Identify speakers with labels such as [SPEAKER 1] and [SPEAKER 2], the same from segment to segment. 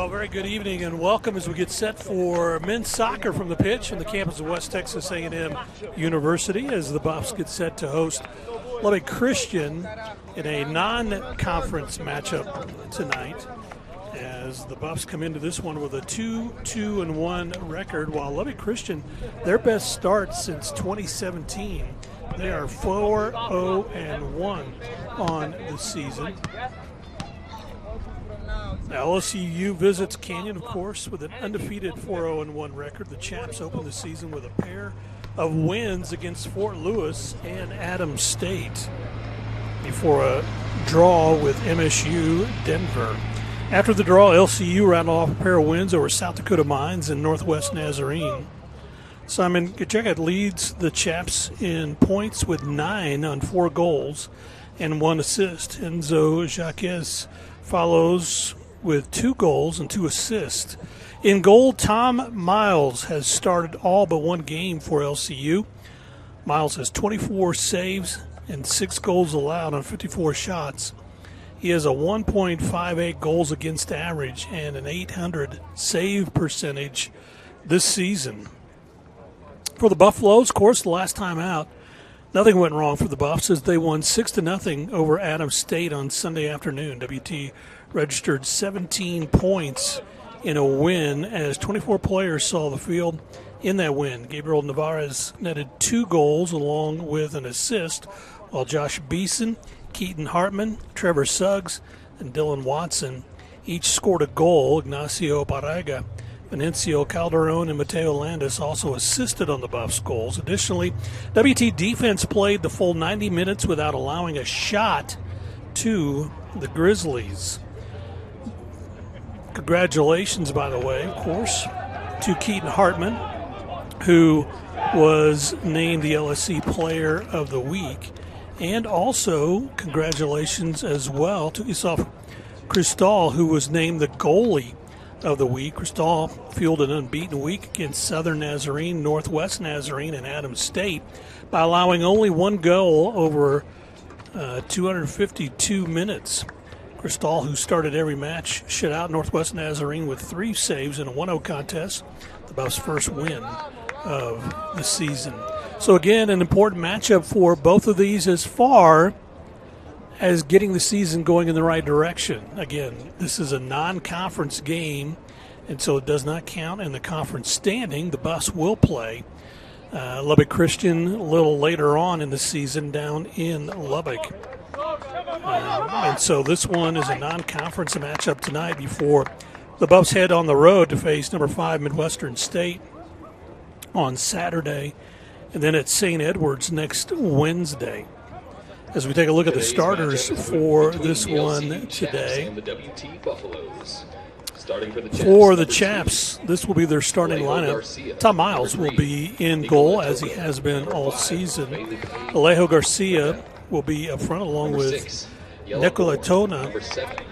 [SPEAKER 1] Well, very good evening and welcome as we get set for men's soccer from the pitch on the campus of West Texas A&M University as the Buffs get set to host Lubbock Christian in a non-conference matchup tonight as the Buffs come into this one with a 2-2-1 record, while Lubbock Christian, their best start since 2017. They are 4-0-1 on the season. Now, LSU visits Canyon, of course, with an undefeated 4-0-1 record. The Chaps open the season with a pair of wins against Fort Lewis and Adams State before a draw with MSU Denver. After the draw, LCU rounded off a pair of wins over South Dakota Mines and Northwest Nazarene. Simon Gacheka leads the Chaps in points with 9 on 4 goals and 1 assist. Enzo Jaquez follows with 2 goals and 2 assists. In goal, Tom Miles has started all but 1 game for LCU. Miles has 24 saves and 6 goals allowed on 54 shots. He has a 1.58 goals against average and an .800 save percentage this season. For the Buffaloes, of course, the last time out, nothing went wrong for the Buffs as they won 6-0 over Adams State on Sunday afternoon. WT registered 17 points in a win as 24 players saw the field in that win. Gabriel Navarez netted 2 goals along with an assist, while Josh Beeson, Keaton Hartman, Trevor Suggs, and Dylan Watson each scored a goal. Ignacio Barraga, Venancio Calderon, and Mateo Landis also assisted on the Buffs' goals. Additionally, WT defense played the full 90 minutes without allowing a shot to the Grizzlies. Congratulations, by the way, of course, to Keaton Hartman, who was named the LSC Player of the Week. And also, congratulations as well to Isaf Cristal, who was named the Goalie of the Week. Cristal fueled an unbeaten week against Southern Nazarene, Northwest Nazarene, and Adams State by allowing only 1 goal over 252 minutes. Cristal, who started every match, shut out Northwest Nazarene with 3 saves in a 1-0 contest, the Buffs' first win of the season. So again, an important matchup for both of these as far as getting the season going in the right direction. Again, this is a non-conference game, and so it does not count in the conference standing. The Buffs will play Lubbock Christian a little later on in the season down in Lubbock. And so this one is a non-conference matchup tonight before the Buffs head on the road to face number 5 Midwestern State on Saturday, and then at St. Edwards next Wednesday. As we take a look at the starters for this one today. For the Chaps, this will be their starting lineup. Tom Miles will be in goal, as he has been all season. Alejo Garcia will be up front along with Nicola Tona.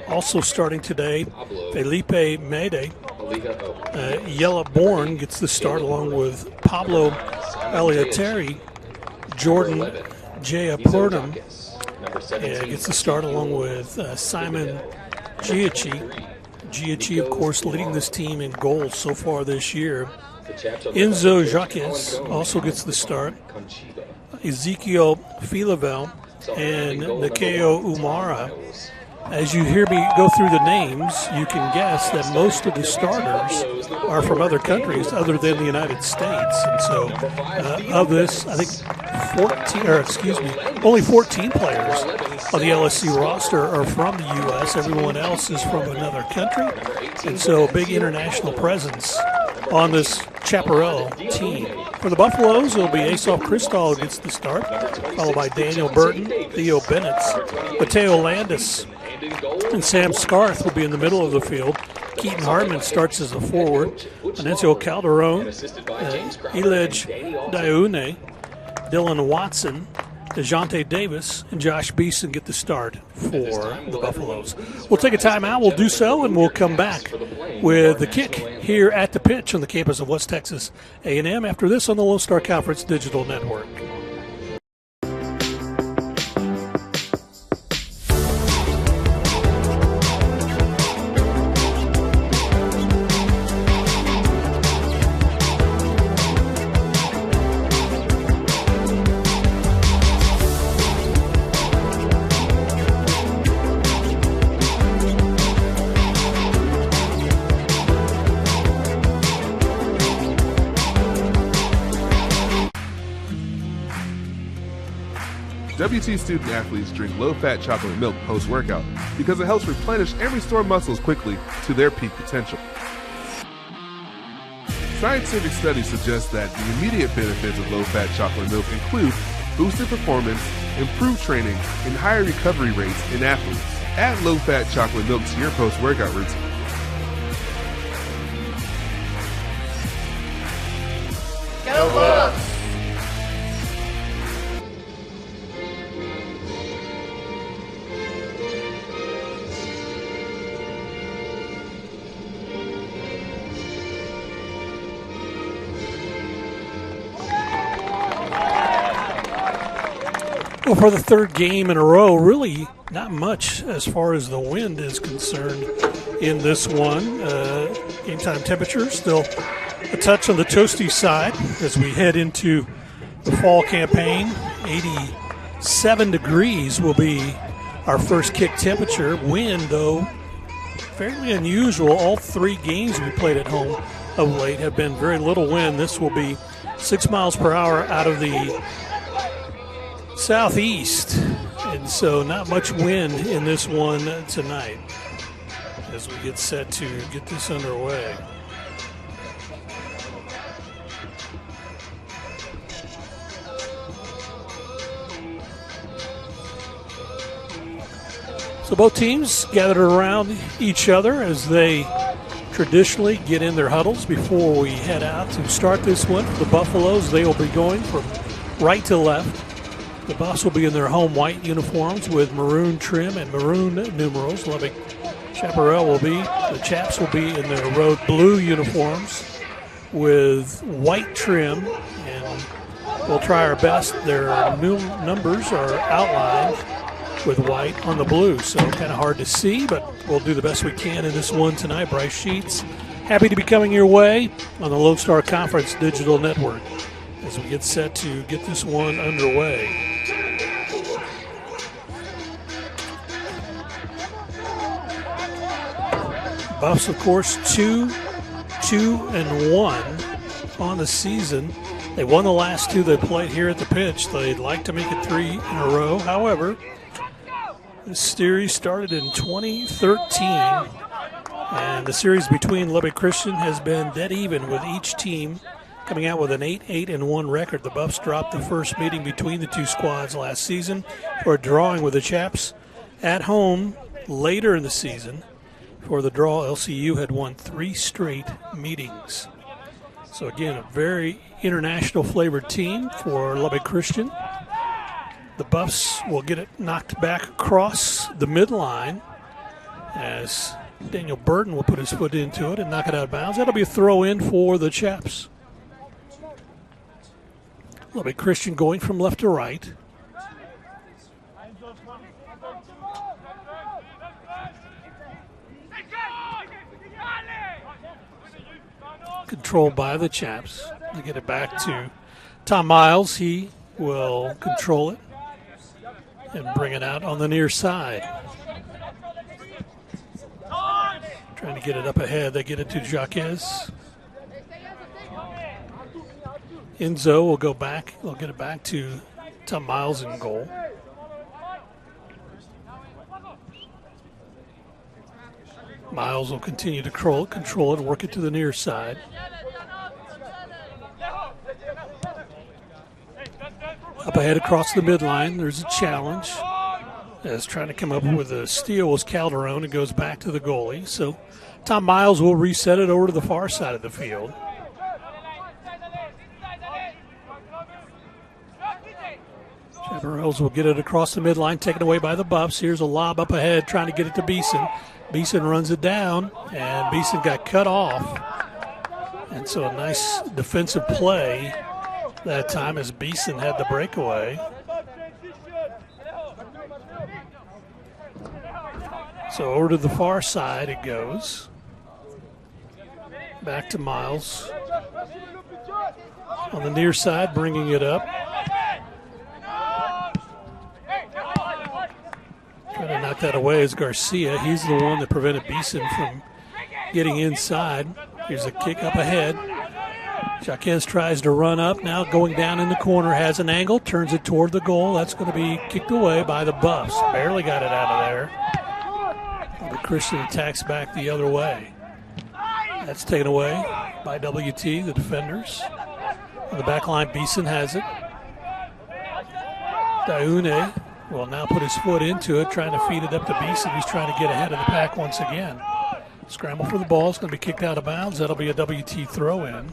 [SPEAKER 1] Also starting today, Felipe Mede. Yella Bourne gets the start along with Pablo Aliateri. Jordan Jayapurnam gets the start along with Simon Giachi. Giachi, of course, leading this team in goals so far this year. Enzo Jaquez also gets the start. Ezekiel Filavel and Nikeo Umara. As you hear me go through the names, you can guess that most of the starters are from other countries other than the United States. And so of this, I think only 14 players on the LSC roster are from the U.S. Everyone else is from another country. And so a big international presence on this Chaparral team. For the Buffaloes, it'll be Asaf Cristal who gets the start, followed by Daniel Burton, Theo Bennett, Mateo Landis, and Sam Scarth will be in the middle of the field. Keaton Hartman starts as a forward. Venancio Calderon, Ilej Diune, Dylan Watson, DeJounte Davis, and Josh Beeson get the start for the Buffaloes. We'll take a timeout. We'll do so, and we'll come back with the kick here at the pitch on the campus of West Texas A&M after this on the Lone Star Conference Digital Network.
[SPEAKER 2] WT student athletes drink low-fat chocolate milk post-workout because it helps replenish and restore muscles quickly to their peak potential. Scientific studies suggest that the immediate benefits of low-fat chocolate milk include boosted performance, improved training, and higher recovery rates in athletes. Add low-fat chocolate milk to your post-workout routine.
[SPEAKER 3] Go Bucks!
[SPEAKER 1] Well, for the third game in a row, really not much as far as the wind is concerned in this one. Game time temperature still a touch on the toasty side as we head into the fall campaign. 87 degrees will be our first kick temperature. Wind, though, fairly unusual. All three games we played at home of late have been very little wind. This will be 6 miles per hour out of the southeast, and so not much wind in this one tonight as we get set to get this underway. So both teams gathered around each other as they traditionally get in their huddles before we head out to start this one. For the Buffaloes, they will be going from right to left. The Buffs will be in their home white uniforms with maroon trim and maroon numerals. Lubbock the Chaps will be in their road blue uniforms with white trim, and we'll try our best. Their new numbers are outlined with white on the blue, so kind of hard to see, but we'll do the best we can in this one tonight. Bryce Sheets, happy to be coming your way on the Lone Star Conference Digital Network as we get set to get this one underway. Buffs, of course, 2-1 on the season. They won the last two they played here at the pitch. They'd like to make it 3 in a row. However, this series started in 2013, and the series between Lubbock Christian has been dead even, with each team coming out with an 8-1 record. The Buffs dropped the first meeting between the two squads last season for a drawing with the Chaps at home later in the season. For the draw, LCU had won 3 straight meetings. So again, a very international flavored team for Lubbock Christian. The Buffs will get it knocked back across the midline as Daniel Burton will put his foot into it and knock it out of bounds. That'll be a throw in for the Chaps. Lubbock Christian going from left to right. Controlled by the Chaps. They get it back to Tom Miles. He will control it and bring it out on the near side. Trying to get it up ahead. They get it to Jaquez. Enzo will go back. They'll get it back to Tom Miles in goal. Miles will continue to control it, work it to the near side. Up ahead across the midline, there's a challenge. As trying to come up with a steal was Calderon. It goes back to the goalie. So Tom Miles will reset it over to the far side of the field. Chaparrals will get it across the midline, taken away by the Buffs. Here's a lob up ahead, trying to get it to Beeson. Beeson runs it down, and Beeson got cut off. And so a nice defensive play that time as Beeson had the breakaway. So over to the far side it goes. Back to Miles. On the near side, bringing it up. Trying to knock that away is Garcia. He's the one that prevented Beeson from getting inside. Here's a kick up ahead. Jaquez tries to run up, now going down in the corner, has an angle, turns it toward the goal. That's going to be kicked away by the Buffs. Barely got it out of there. But Christian attacks back the other way. That's taken away by WT, the defenders. On the back line, Beeson has it. Daune will now put his foot into it, trying to feed it up to Beeson. He's trying to get ahead of the pack once again. Scramble for the ball. It's going to be kicked out of bounds. That'll be a WT throw-in.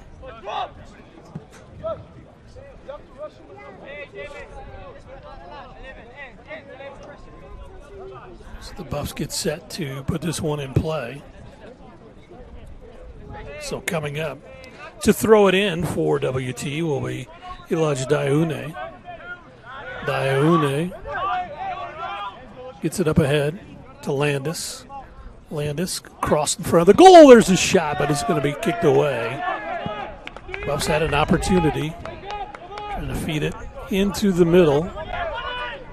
[SPEAKER 1] So the Buffs get set to put this one in play. So coming up to throw it in for WT will be Elijah Daune. Daune gets it up ahead to Landis. Landis crossed in front of the goal. There's a shot, but it's going to be kicked away. Buffs had an opportunity, trying to feed it into the middle,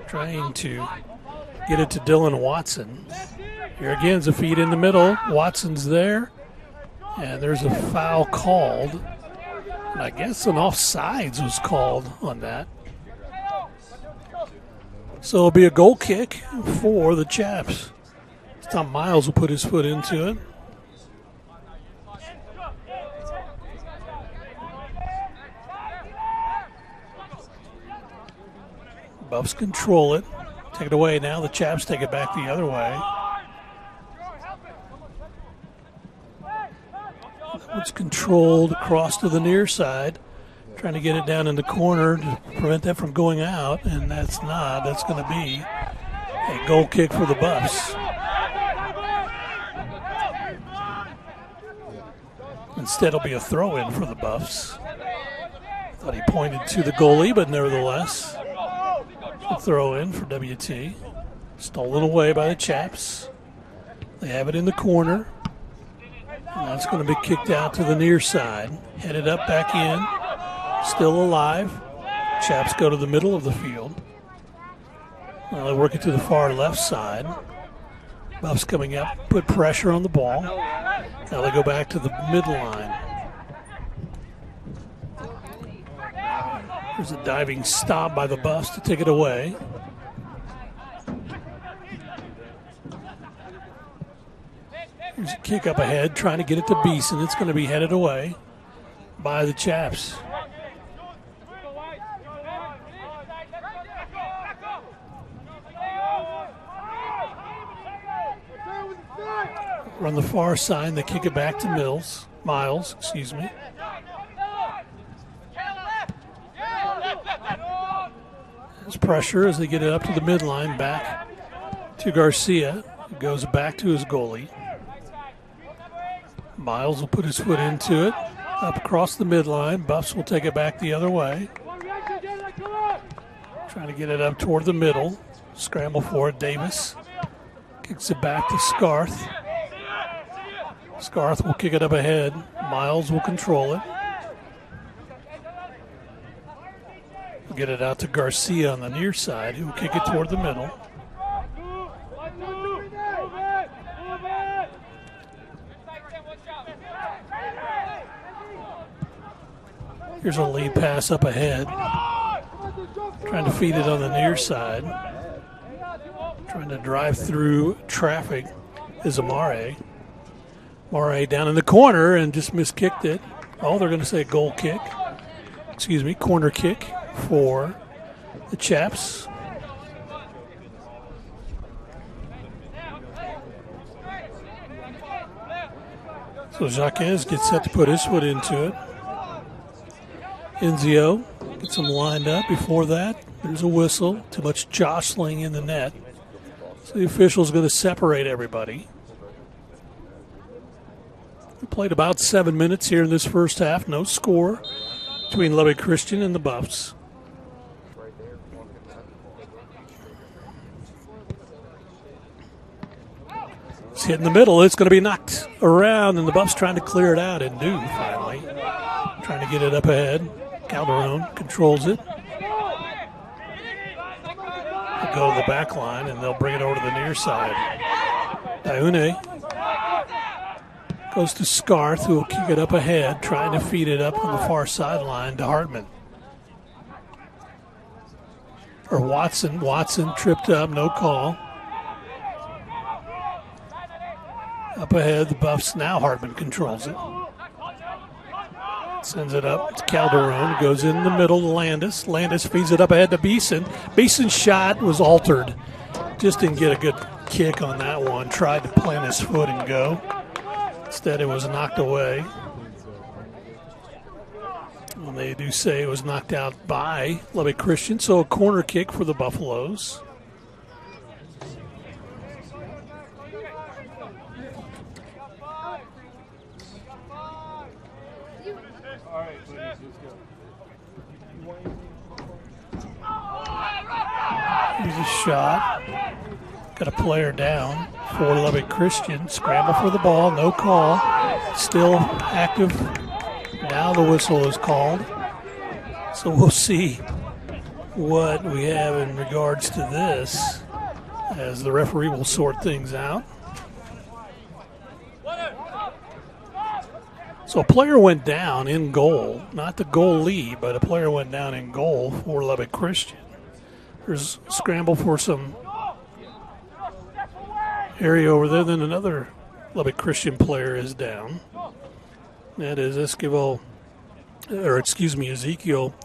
[SPEAKER 1] trying to get it to Dylan Watson. Here again is a feed in the middle. Watson's there, and there's a foul called. And I guess an offsides was called on that. So it'll be a goal kick for the Chaps. Tom Miles will put his foot into it. Buffs control it. Take it away now. The Chaps take it back the other way. It's controlled across to the near side. Trying to get it down in the corner to prevent that from going out, and that's not. That's going to be a goal kick for the Buffs. Instead, it'll be a throw-in for the Buffs. Thought he pointed to the goalie, but nevertheless, a throw-in for WT. Stolen away by the Chaps. They have it in the corner. And that's going to be kicked out to the near side. Headed up back in. Still alive. Chaps go to the middle of the field. Well, they work it to the far left side. Buffs coming up, put pressure on the ball. Now they go back to the midline. There's a diving stop by the Buffs to take it away. There's a kick up ahead, trying to get it to Beeson. It's going to be headed away by the Chaps. On the far side, they kick it back to Miles. There's pressure as they get it up to the midline, back to Garcia. It goes back to his goalie. Miles will put his foot into it, up across the midline. Buffs will take it back the other way. Trying to get it up toward the middle. Scramble for it, Davis. Kicks it back to Scarth. Scarth will kick it up ahead. Miles will control it. We'll get it out to Garcia on the near side, who will kick it toward the middle. Here's a lead pass up ahead. Trying to feed it on the near side. Trying to drive through traffic is Amare. Amare down in the corner and just miskicked it. Oh, they're going to say goal kick. Corner kick for the Chaps. So Jaquez gets set to put his foot into it. Enzio gets him lined up. Before that, there's a whistle. Too much jostling in the net. So the official's going to separate everybody. We played about 7 minutes here in this first half. No score between Lubbock Christian and the Buffs. It's hit in the middle. It's going to be knocked around, and the Buffs trying to clear it out and do finally. Trying to get it up ahead. Calderon controls it. They'll go to the back line, and they'll bring it over to the near side. Daune Goes to Scarth, who will kick it up ahead, trying to feed it up on the far sideline to Hartman. Or Watson. Watson tripped up, no call. Up ahead, the Buffs. Now Hartman controls it. Sends it up to Calderon. Goes in the middle to Landis. Landis feeds it up ahead to Beeson. Beeson's shot was altered. Just didn't get a good kick on that one. Tried to plant his foot and go. Instead, it was knocked away. And they do say it was knocked out by Lubbock Christian. So a corner kick for the Buffaloes. Here's a shot. Got a player down for Lubbock Christian. Scramble for the ball, no call. Still active. Now the whistle is called. So we'll see what we have in regards to this as the referee will sort things out. So a player went down in goal, not the goalie, but a player went down in goal for Lubbock Christian. There's a scramble for some area over there. Then another Lubbock Christian player is down. That is Ezekiel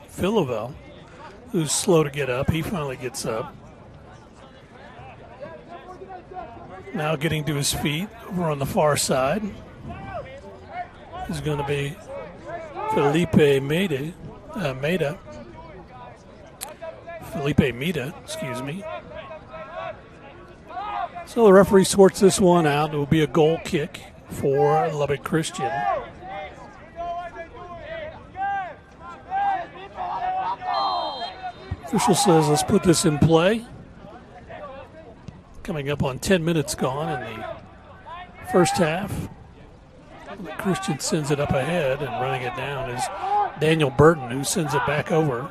[SPEAKER 1] Philovel, who's slow to get up. He finally gets up. Now getting to his feet over on the far side is going to be Felipe Meda. Excuse me. So the referee sorts this one out. It will be a goal kick for Lubbock Christian. Official says, let's put this in play. Coming up on 10 minutes gone in the first half. Lubbock Christian sends it up ahead, and running it down is Daniel Burton, who sends it back over.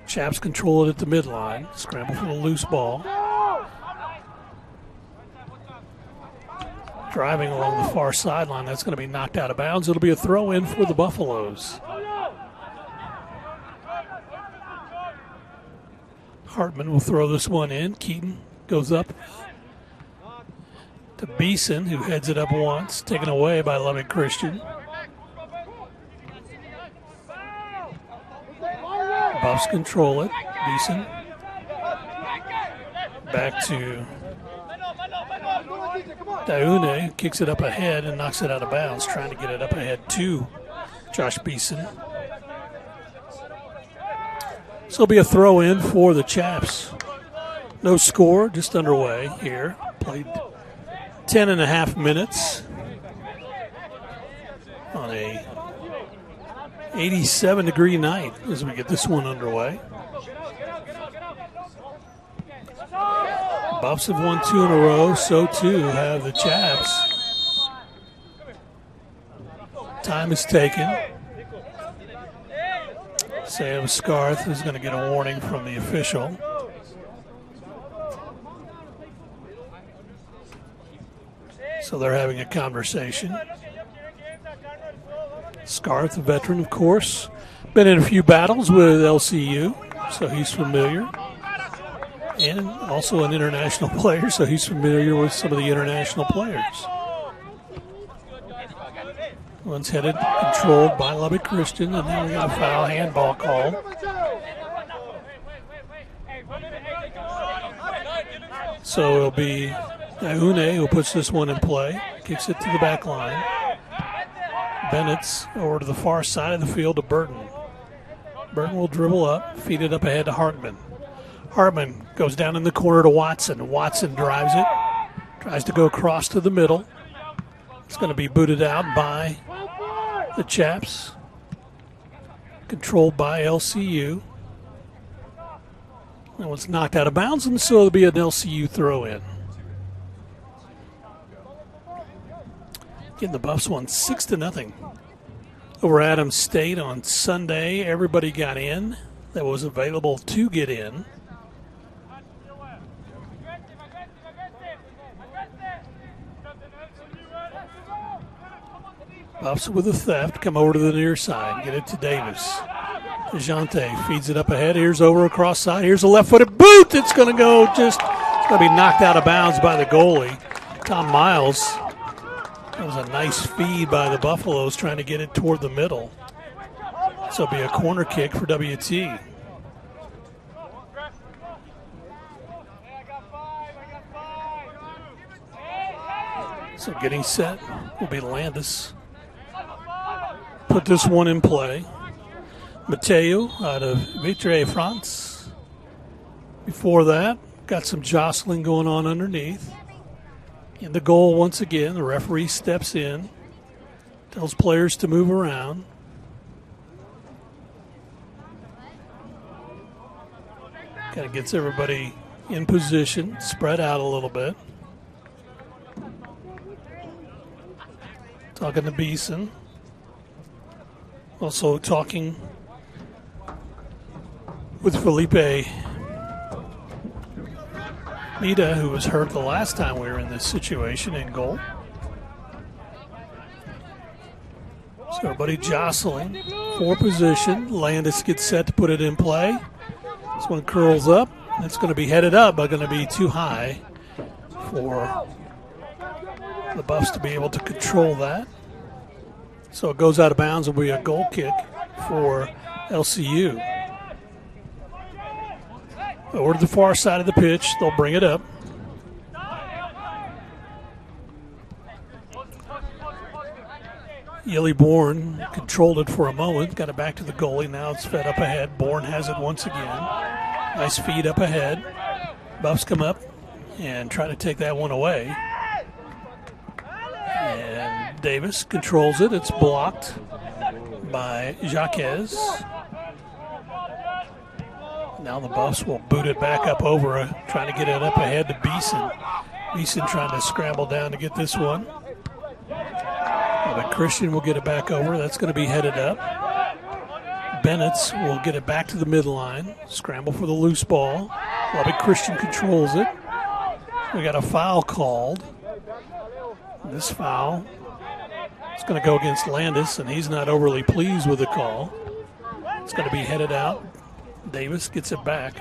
[SPEAKER 1] Chaps control it at the midline. Scramble for the loose ball. Driving along the far sideline. That's going to be knocked out of bounds. It'll be a throw in for the Buffaloes. Hartman will throw this one in. Keaton goes up to Beeson, who heads it up once. Taken away by Lubbock Christian. Buffs control it. Beeson. Back to Daune, kicks it up ahead and knocks it out of bounds, trying to get it up ahead to Josh Beeson. So it'll be a throw in for the Chaps. No score, just underway here. Played 10 and a half minutes on a 87-degree night as we get this one underway. Buffs have won 2 in a row, so too have the Chaps. Time is taken. Sam Scarth is going to get a warning from the official. So they're having a conversation. Scarth, a veteran, of course. Been in a few battles with LCU, so he's familiar. And also an international player, so he's familiar with some of the international players. One's headed, controlled by Lubbock Christian, and then we got a foul handball call. So it'll be Daune who puts this one in play, kicks it to the back line. Bennett's over to the far side of the field to Burton. Burton will dribble up, feed it up ahead to Hartman. Hartman goes down in the corner to Watson. Watson drives it, tries to go across to the middle. It's going to be booted out by the Chaps, controlled by LCU. That one's knocked out of bounds, and so it'll be an LCU throw-in. Getting the Buffs won 6-0 over Adams State on Sunday. Everybody got in that was available to get in. Buffs with a theft, come over to the near side, get it to Davis. DeJounte feeds it up ahead. Here's over across side. Here's a left-footed boot. It's going to go it's going to be knocked out of bounds by the goalie, Tom Miles. That was a nice feed by the Buffaloes trying to get it toward the middle. So it'll be a corner kick for WT. So getting set will be Landis. Put this one in play. Mateo out of Vitre France. Before that, got some jostling going on underneath. In the goal once again, the referee steps in, tells players to move around. Kind of gets everybody in position, spread out a little bit. Talking to Beeson. Also talking with Felipe Mida, who was hurt the last time we were in this situation in goal. So everybody jostling for position. Landis gets set to put it in play. This one curls up. It's going to be headed up, but going to be too high for the Buffs to be able to control that. So it goes out of bounds and will be a goal kick for LCU. Over to the far side of the pitch. They'll bring it up. Yili Bourne controlled it for a moment. Got it back to the goalie. Now it's fed up ahead. Bourne has it once again. Nice feed up ahead. Buffs come up and try to take that one away. And Davis controls it. It's blocked by Jaquez. Now the Buffs will boot it back up over, trying to get it up ahead to Beeson. Beeson trying to scramble down to get this one. But Christian will get it back over. That's going to be headed up. Bennett's will get it back to the midline. Scramble for the loose ball. Lubbock Christian controls it. We got a foul called. This foul is going to go against Landis, and he's not overly pleased with the call. It's going to be headed out. Davis gets it back.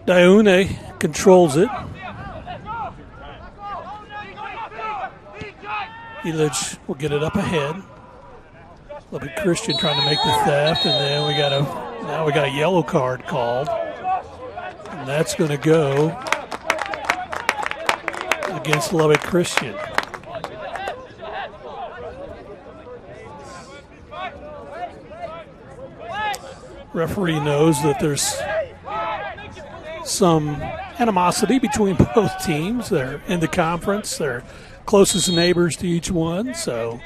[SPEAKER 1] Diune controls it. Illich will get it up ahead. Lubbock Christian trying to make the theft, and then now we got a yellow card called, and that's going to go against Lubbock Christian. Referee knows that there's some animosity between both teams. They're in the conference. They're closest neighbors to each one, so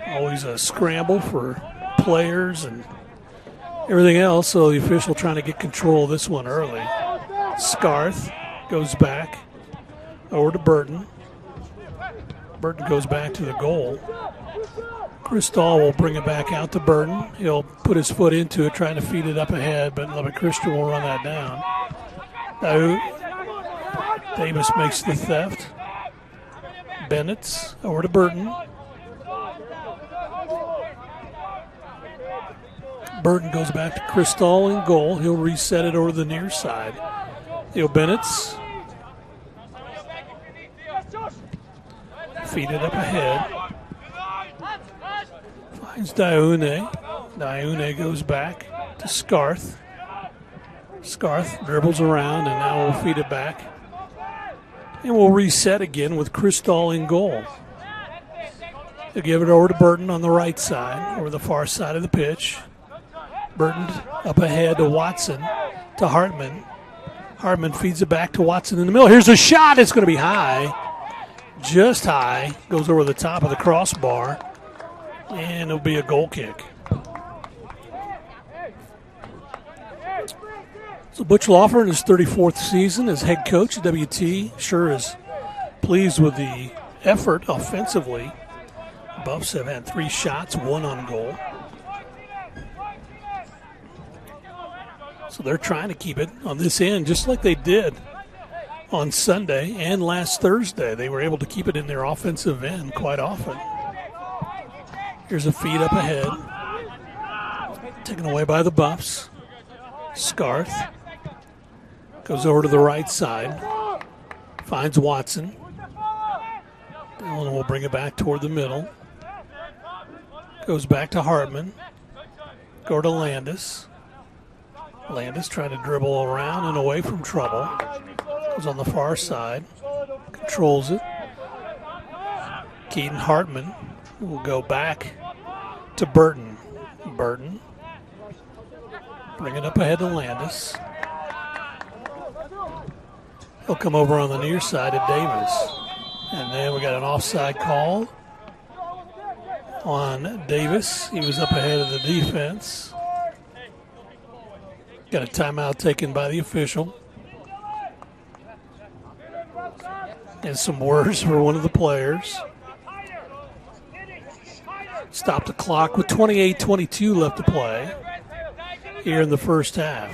[SPEAKER 1] always a scramble for players and everything else. So the official trying to get control of this one early. Scarth goes back over to Burton. Burton goes back to the goal. Cristal will bring it back out to Burton. He'll put his foot into it, trying to feed it up ahead, but Lubbock Christian will run that down. Now, Davis makes the theft. Bennett's over to Burton. Burton goes back to Cristal in goal. He'll reset it over the near side. Bennett's. Feed it up ahead. Finds Diune. Diune goes back to Scarth. Scarth dribbles around, and now we'll feed it back. And we'll reset again with Cristal in goal. They'll give it over to Burton on the right side, over the far side of the pitch. Burton up ahead to Watson, to Hartman. Hartman feeds it back to Watson in the middle. Here's a shot. It's going to be high. Just high. Goes over the top of the crossbar. And it'll be a goal kick. So Butch Lawfer in his 34th season as head coach at WT sure is pleased with the effort offensively. Buffs have had 3 shots, 1 on goal. So they're trying to keep it on this end just like they did on Sunday and last Thursday. They were able to keep it in their offensive end quite often. Here's a feed up ahead. Taken away by the Buffs. Scarth goes over to the right side. Finds Watson. Dillon will bring it back toward the middle. Goes back to Hartman. Go to Landis. Landis trying to dribble around and away from trouble. Goes on the far side. Controls it. Keaton Hartman will go back to Burton. Burton. Bring it up ahead to Landis. He'll come over on the near side to Davis. And then we got an offside call on Davis. He was up ahead of the defense. Got a timeout taken by the official. And some words for one of the players. Stop the clock with 28:22 left to play here in the first half.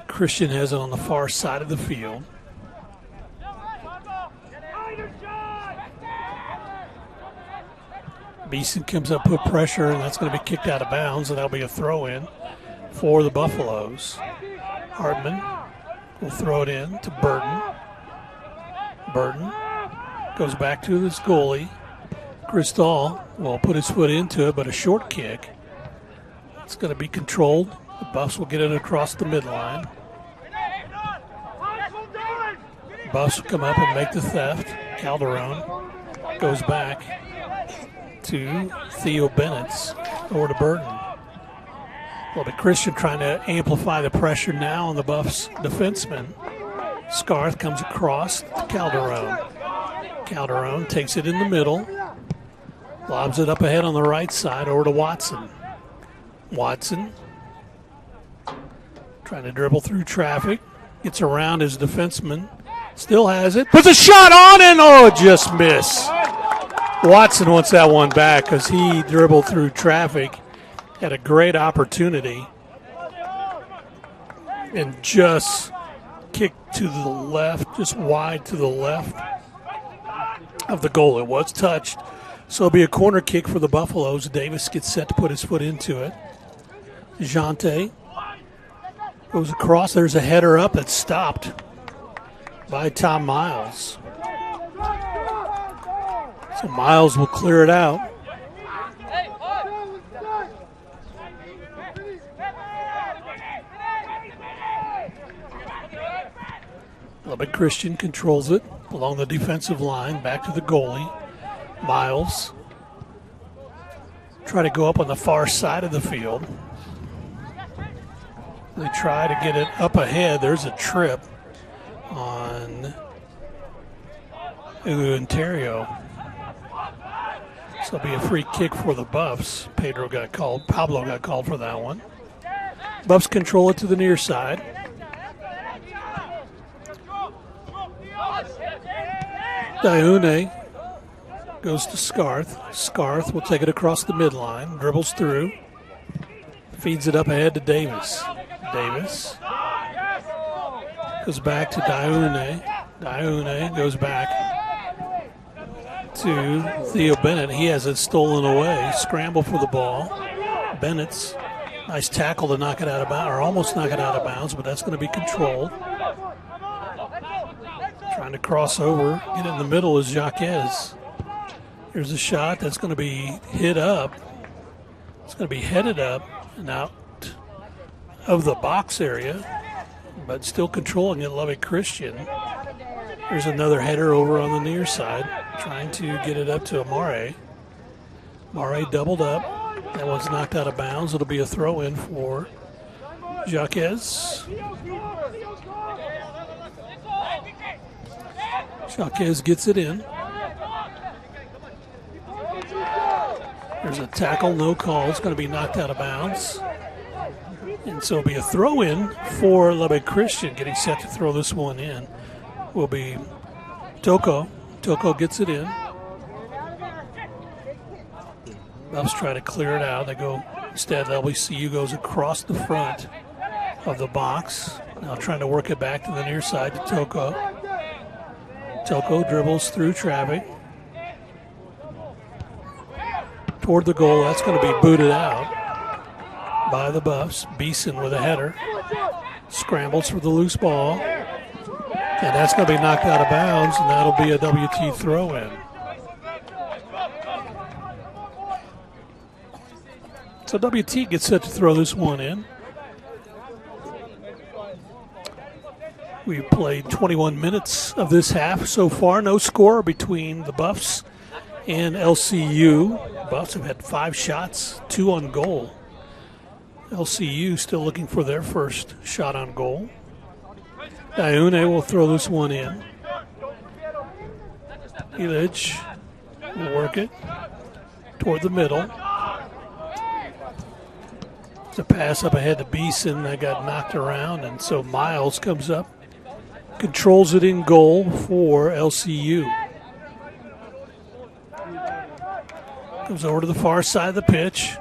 [SPEAKER 1] Christian has it on the far side of the field. Beeson comes up, put pressure, and that's going to be kicked out of bounds, and that'll be a throw-in for the Buffaloes. Hartman will throw it in to Burton. Burton goes back to his goalie. Cristal will put his foot into it, but a short kick. It's going to be controlled. The Buffs will get it across the midline. Buffs will come up and make the theft. Calderon goes back to Theo Bennett's over to Burton. Well, the Christian trying to amplify the pressure now on the Buffs defenseman. Scarth comes across to Calderon. Calderon takes it in the middle. Lobs it up ahead on the right side over to Watson. Watson trying to dribble through traffic. Gets around his defenseman. Still has it. Puts a shot on and oh, just miss. Watson wants that one back because he dribbled through traffic. Had a great opportunity. And just kicked to the left, just wide to the left of the goal. It was touched. So it'll be a corner kick for the Buffaloes. Davis gets set to put his foot into it. Jante goes across. There's a header up that's stopped by Tom Miles. So Miles will clear it out. Lubbock Christian controls it along the defensive line, back to the goalie. Miles try to go up on the far side of the field. They try to get it up ahead. There's a trip on Ontario. So it'll be a free kick for the Buffs. Pablo got called for that one. Buffs control it to the near side. Dione goes to Scarth. Scarth will take it across the midline, dribbles through, feeds it up ahead to Davis. Davis goes back to Dione. Dione goes back to Theo Bennett. He has it stolen away. Scramble for the ball. Bennett's nice tackle to knock it out of bounds, or almost knock it out of bounds, but that's going to be controlled. Trying to cross over, get it in the middle is Jaquez. Here's a shot that's going to be hit up. It's going to be headed up and out of the box area, but still controlling it, Lubbock Christian. Here's another header over on the near side, trying to get it up to Amare. Amare doubled up. That one's knocked out of bounds. It'll be a throw-in for Jaquez. Jaquez gets it in. There's a tackle, no call. It's going to be knocked out of bounds. And so it'll be a throw-in for Lubbock Christian. Getting set to throw this one in will be Toko. Toko gets it in. Buffs try to clear it out. They go, instead, LBCU goes across the front of the box. Now trying to work it back to the near side to Toko. Toko dribbles through traffic toward the goal. That's going to be booted out by the Buffs. Beeson with a header. Scrambles for the loose ball. And that's going to be knocked out of bounds, and that'll be a WT throw-in. So WT gets set to throw this one in. We've played 21 minutes of this half so far. No score between the Buffs and LCU. Buffs have had 5 shots, 2 on goal. LCU still looking for their first shot on goal. Diune will throw this one in. Illich will work it toward the middle. It's a pass up ahead to Beeson that got knocked around, and so Miles comes up, controls it in goal for LCU. Comes over to the far side of the pitch.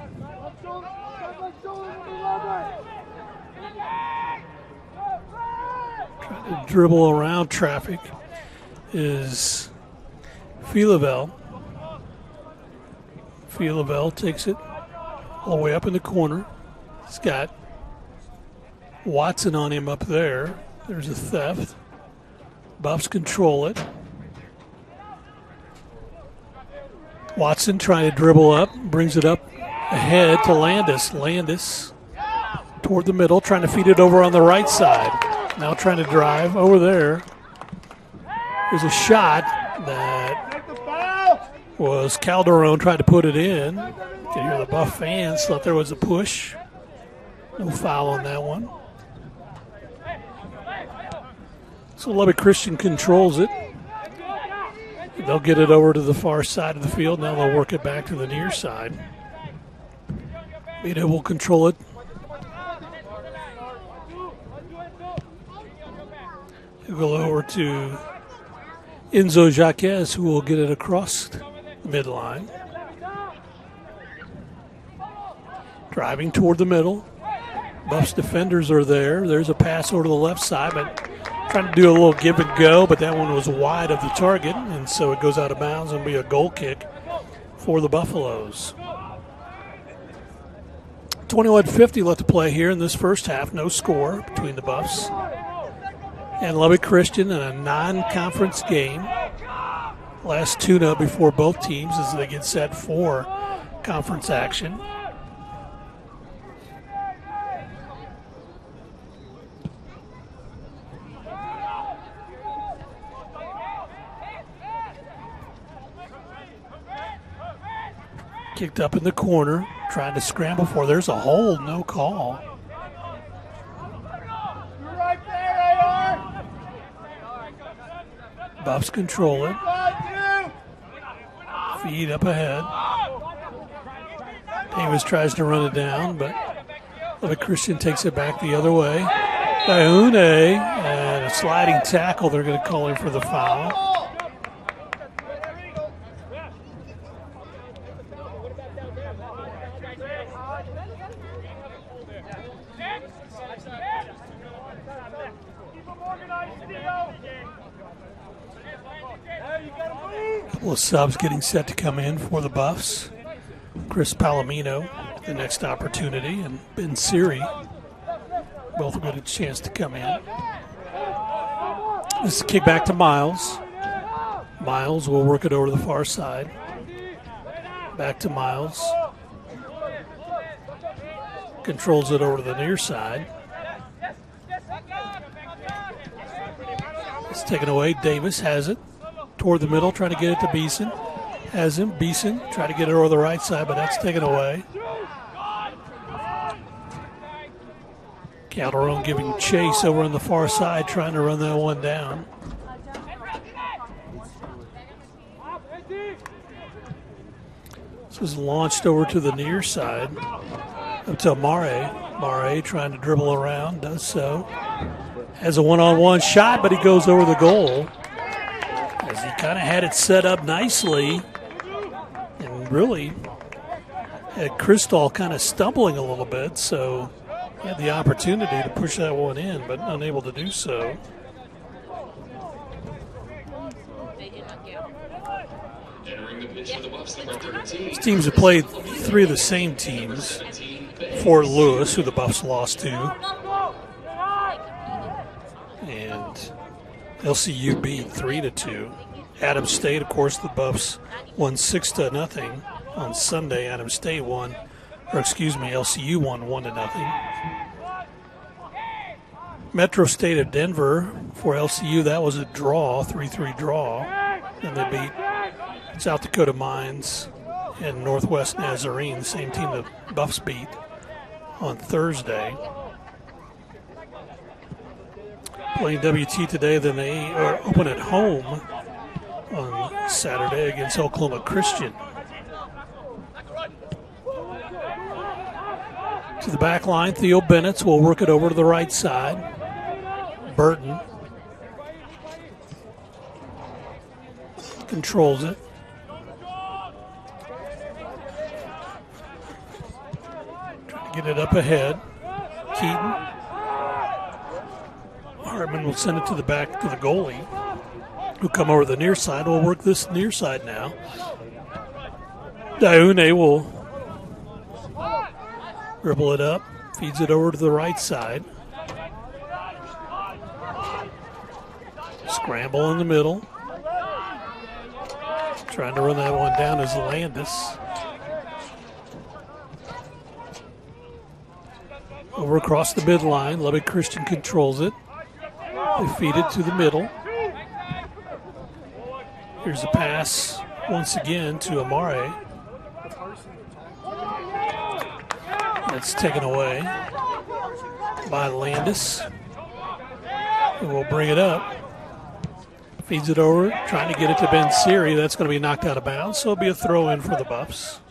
[SPEAKER 1] Trying to dribble around traffic is Filivel. Filivel takes it all the way up in the corner. He's got Watson on him up there. There's a theft. Buffs control it. Watson trying to dribble up, brings it up ahead to Landis. Landis toward the middle, trying to feed it over on the right side. Now trying to drive over there. There's a shot that was Calderon trying to put it in. You can hear the Buff fans thought there was a push. No foul on that one. So Lubbock Christian controls it. They'll get it over to the far side of the field. Now they'll work it back to the near side. Beta will control it. He'll go over to Enzo Jaquez, who will get it across the midline. Driving toward the middle. Buffs defenders are there. There's a pass over to the left side, but trying to do a little give and go, but that one was wide of the target, and so it goes out of bounds and will be a goal kick for the Buffaloes. 21:50 left to play here in this first half. No score between the Buffs and Lubbock Christian in a non-conference game. Last tune-up before both teams as they get set for conference action. Kicked up in the corner, trying to scramble for. There's a hold, no call. Buffs control it. Feed up ahead. Davis tries to run it down, but Lubbock Christian takes it back the other way. Diune and a sliding tackle. They're going to call him for the foul. Couple of subs getting set to come in for the Buffs. Chris Palomino, the next opportunity, and Ben Siri both will get a chance to come in. This is a kick back to Miles. Miles will work it over to the far side. Back to Miles. Controls it over to the near side. It's taken away. Davis has it. Toward the middle, trying to get it to Beeson. Has him. Beeson trying to get it over the right side, but that's taken away. Calderon giving chase over on the far side, trying to run that one down. This was launched over to the near side up to Mare. Mare trying to dribble around, does so. Has a one-on-one shot, but he goes over the goal. As he kind of had it set up nicely and really had Crystal kind of stumbling a little bit, so Had the opportunity to push that one in, but unable to do so. These teams have played three of the same teams. Fort Lewis, who the Buffs lost to, and LCU beat 3-2. Adams State, of course, the Buffs won 6-0 on Sunday. Adams State won, or excuse me, LCU won 1-0. Metro State of Denver for LCU, that was a draw, 3-3 draw, and they beat South Dakota Mines and Northwest Nazarene, the same team the Buffs beat on Thursday. Playing WT today, then they are open at home on Saturday against Oklahoma Christian. To the back line, Theo Bennett will work it over to the right side. Burton controls it. Get it up ahead. Keaton. Hartman will send it to the back to the goalie, who come over the near side. We'll work this near side now. Daune will dribble it up, feeds it over to the right side. Scramble in the middle. Trying to run that one down is Landis. Over across the midline, Lubbock Christian controls it. They feed it to the middle. Here's a pass once again to Amare. That's taken away by Landis. And we'll bring it up. Feeds it over, trying to get it to Ben Siri. That's going to be knocked out of bounds, so it'll be a throw in for the Buffs.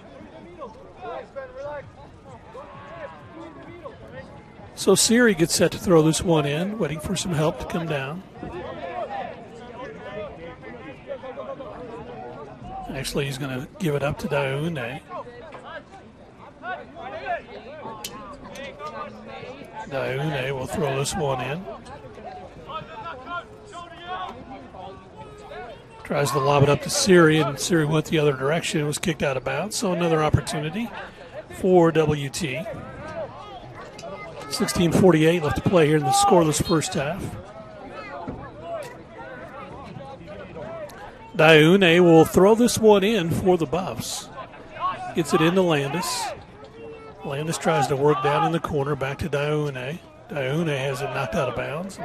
[SPEAKER 1] So Siri gets set to throw this one in, waiting for some help to come down. Actually, he's going to give it up to Daune. Daune will throw this one in. Tries to lob it up to Siri, and Siri went the other direction. It was kicked out of bounds, so another opportunity for WT. 16:48 left to play here in the scoreless first half. Daune will throw this one in for the Buffs. Gets it into Landis. Landis tries to work down in the corner, back to Daune. Daune has it knocked out of bounds.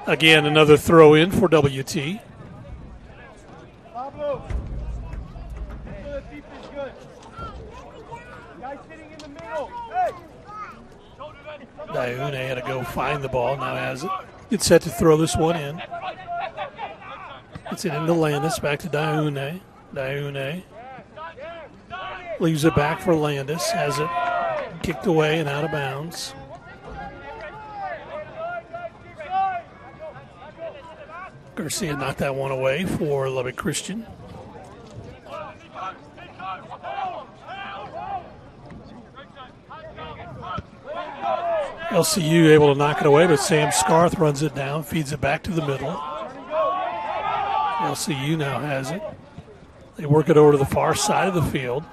[SPEAKER 1] Again, another throw in for WT. Daune had to go find the ball, now has it. Gets set to throw this one in. Gets it into Landis, back to Daune. Daune leaves it back for Landis, has it kicked away and out of bounds. Garcia knocked that one away for Lubbock Christian. LCU able to knock it away, but Sam Scarth runs it down, feeds it back to the middle. LCU now has it. They work it over to the far side of the field.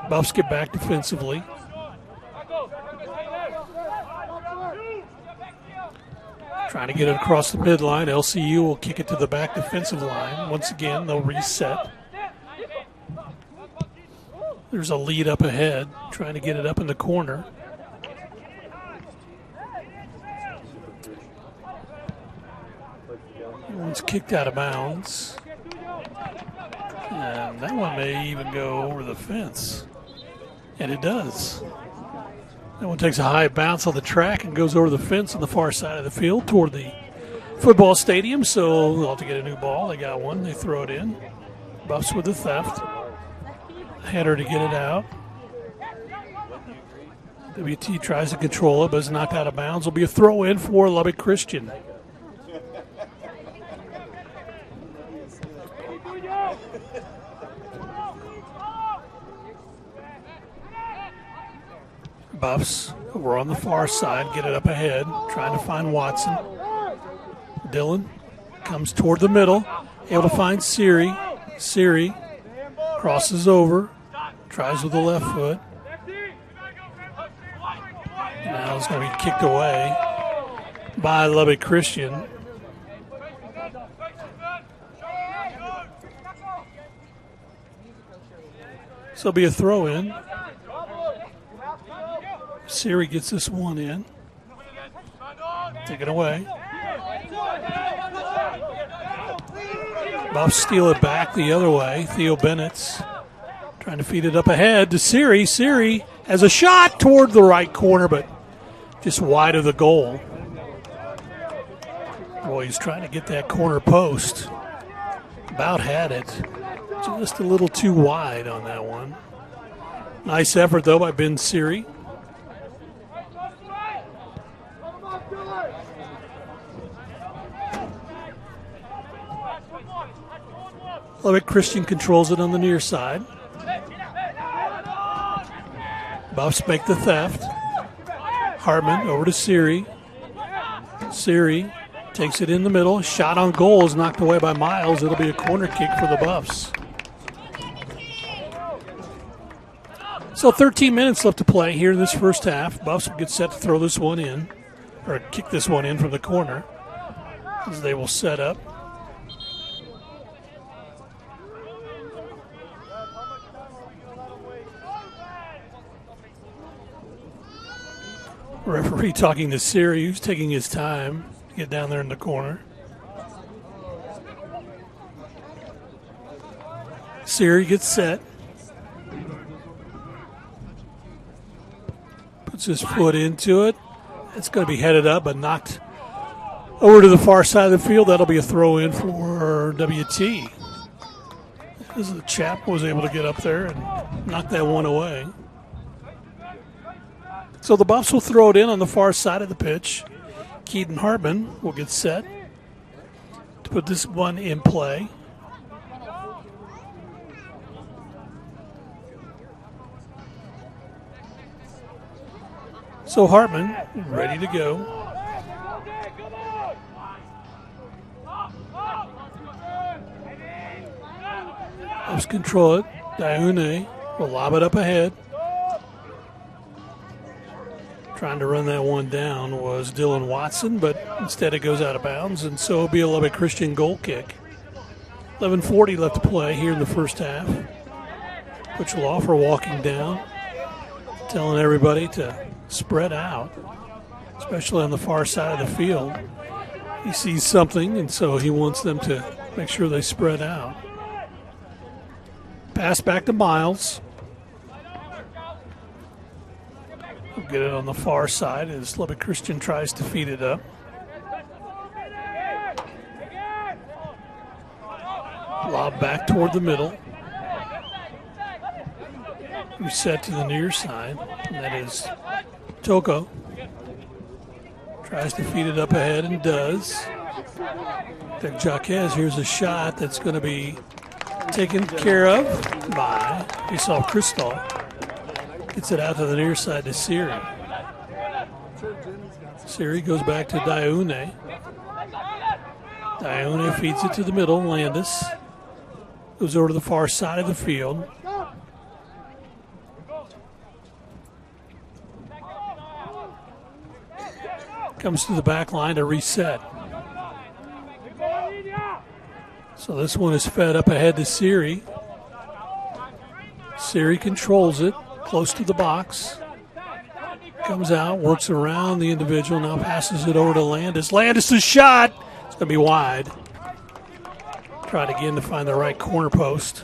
[SPEAKER 1] Buffs get back defensively. Trying to get it across the midline. LCU will kick it to the back defensive line. Once again, they'll reset. There's a lead up ahead, trying to get it up in the corner. One's kicked out of bounds. And that one may even go over the fence. And it does. That one takes a high bounce on the track and goes over the fence on the far side of the field toward the football stadium. So they'll have to get a new ball. They got one. They throw it in. Buffs with the theft. Header to get it out. WT tries to control it, but is knocked out of bounds. Will be a throw in for Lubbock Christian. Buffs over on the far side, get it up ahead, trying to find Watson. Dillon comes toward the middle, able to find Siri. Siri crosses over, tries with the left foot. Now it's going to be kicked away by Lubbock Christian. So it'll be a throw in. Siri gets this one in. Take it away. Buffs steal it back the other way. Theo Bennett's trying to feed it up ahead to Siri. Siri has a shot toward the right corner, but just wide of the goal. Boy, he's trying to get that corner post. About had it. Just a little too wide on that one. Nice effort, though, by Ben Siri. Lubbock Christian controls it on the near side. Buffs make the theft. Hartman over to Siri. Siri takes it in the middle. Shot on goal is knocked away by Miles. It'll be a corner kick for the Buffs. So 13 minutes left to play here in this first half. Buffs will get set to throw this one in, or kick this one in from the corner as they will set up. Referee talking to Siri, who's taking his time to get down there in the corner. Siri gets set. Puts his foot into it. It's going to be headed up, but knocked over to the far side of the field. That'll be a throw in for WT. As the chap was able to get up there and knock that one away. So the Buffs will throw it in on the far side of the pitch. Keaton Hartman will get set to put this one in play. So Hartman ready to go. Buffs control it. Dioune will lob it up ahead. Trying to run that one down was Dylan Watson, but instead it goes out of bounds, and so it'll be a Lubbock Christian goal kick. 11:40 left to play here in the first half. Coach Laufer walking down, telling everybody to spread out, especially on the far side of the field. He sees something, and so he wants them to make sure they spread out. Pass back to Miles. We'll get it on the far side as Lubbock Christian tries to feed it up. Lob back toward the middle. Reset to the near side, and that is Toko. Tries to feed it up ahead and does. Dick Jaquez, here's a shot that's going to be taken care of by Isal Crystal. Gets it out to the near side to Siri. Siri goes back to Dioune. Dioune feeds it to the middle. Landis goes over to the far side of the field. Comes to the back line to reset. So this one is fed up ahead to Siri. Siri controls it. Close to the box. Comes out, works around the individual, now passes it over to Landis. Landis' shot! It's going to be wide. Tried again to find the right corner post.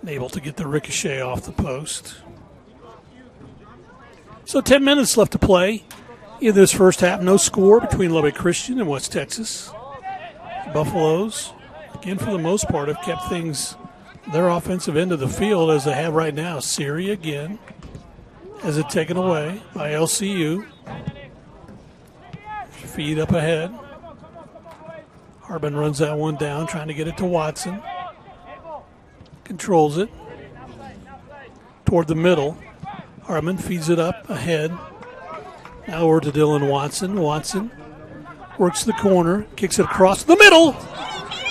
[SPEAKER 1] Able to get the ricochet off the post. So 10 minutes left to play in this first half. No score between Lubbock Christian and West Texas. Buffaloes, again, for the most part, have kept things their offensive end of the field as they have right now. Siri again has it taken away by LCU. Feed up ahead. Harbin runs that one down, trying to get it to Watson. Controls it. toward the middle. Harmon feeds it up ahead. Now over to Dylan Watson. Watson works the corner, kicks it across the middle.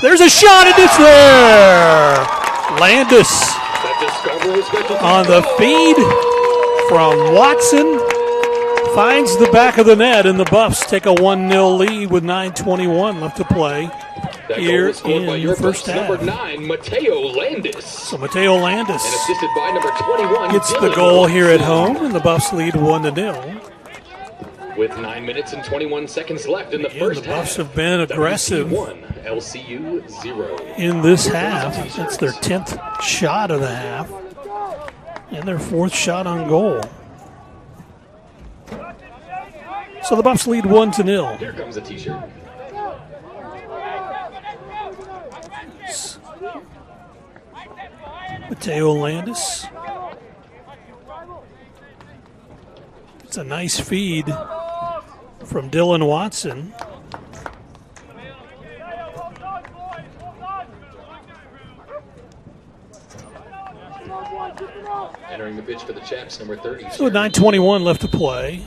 [SPEAKER 1] There's a shot, and it's there. Landis on the feed from Watson finds the back of the net, and the Buffs take a 1-0 lead with 9:21 left to play here in the first half.
[SPEAKER 4] Number 9, Mateo Landis.
[SPEAKER 1] So Mateo Landis
[SPEAKER 4] And assisted by number 21,
[SPEAKER 1] gets the
[SPEAKER 4] Dylan
[SPEAKER 1] goal here at
[SPEAKER 4] Watson.
[SPEAKER 1] home, and the Buffs lead 1-0.
[SPEAKER 4] With 9 minutes and 21 seconds left in the
[SPEAKER 1] Again,
[SPEAKER 4] first
[SPEAKER 1] the Buffs
[SPEAKER 4] half.
[SPEAKER 1] have been aggressive
[SPEAKER 4] WC 1, LCU 0.
[SPEAKER 1] in this half. That's their 10th shot of the half and their 4th shot on goal. So the Buffs lead 1-0.
[SPEAKER 4] Here comes a t-shirt.
[SPEAKER 1] Mateo Landis. It's a nice feed from Dylan Watson.
[SPEAKER 4] Entering the pitch for the Chaps, number 30.
[SPEAKER 1] So with 9:21 left to play,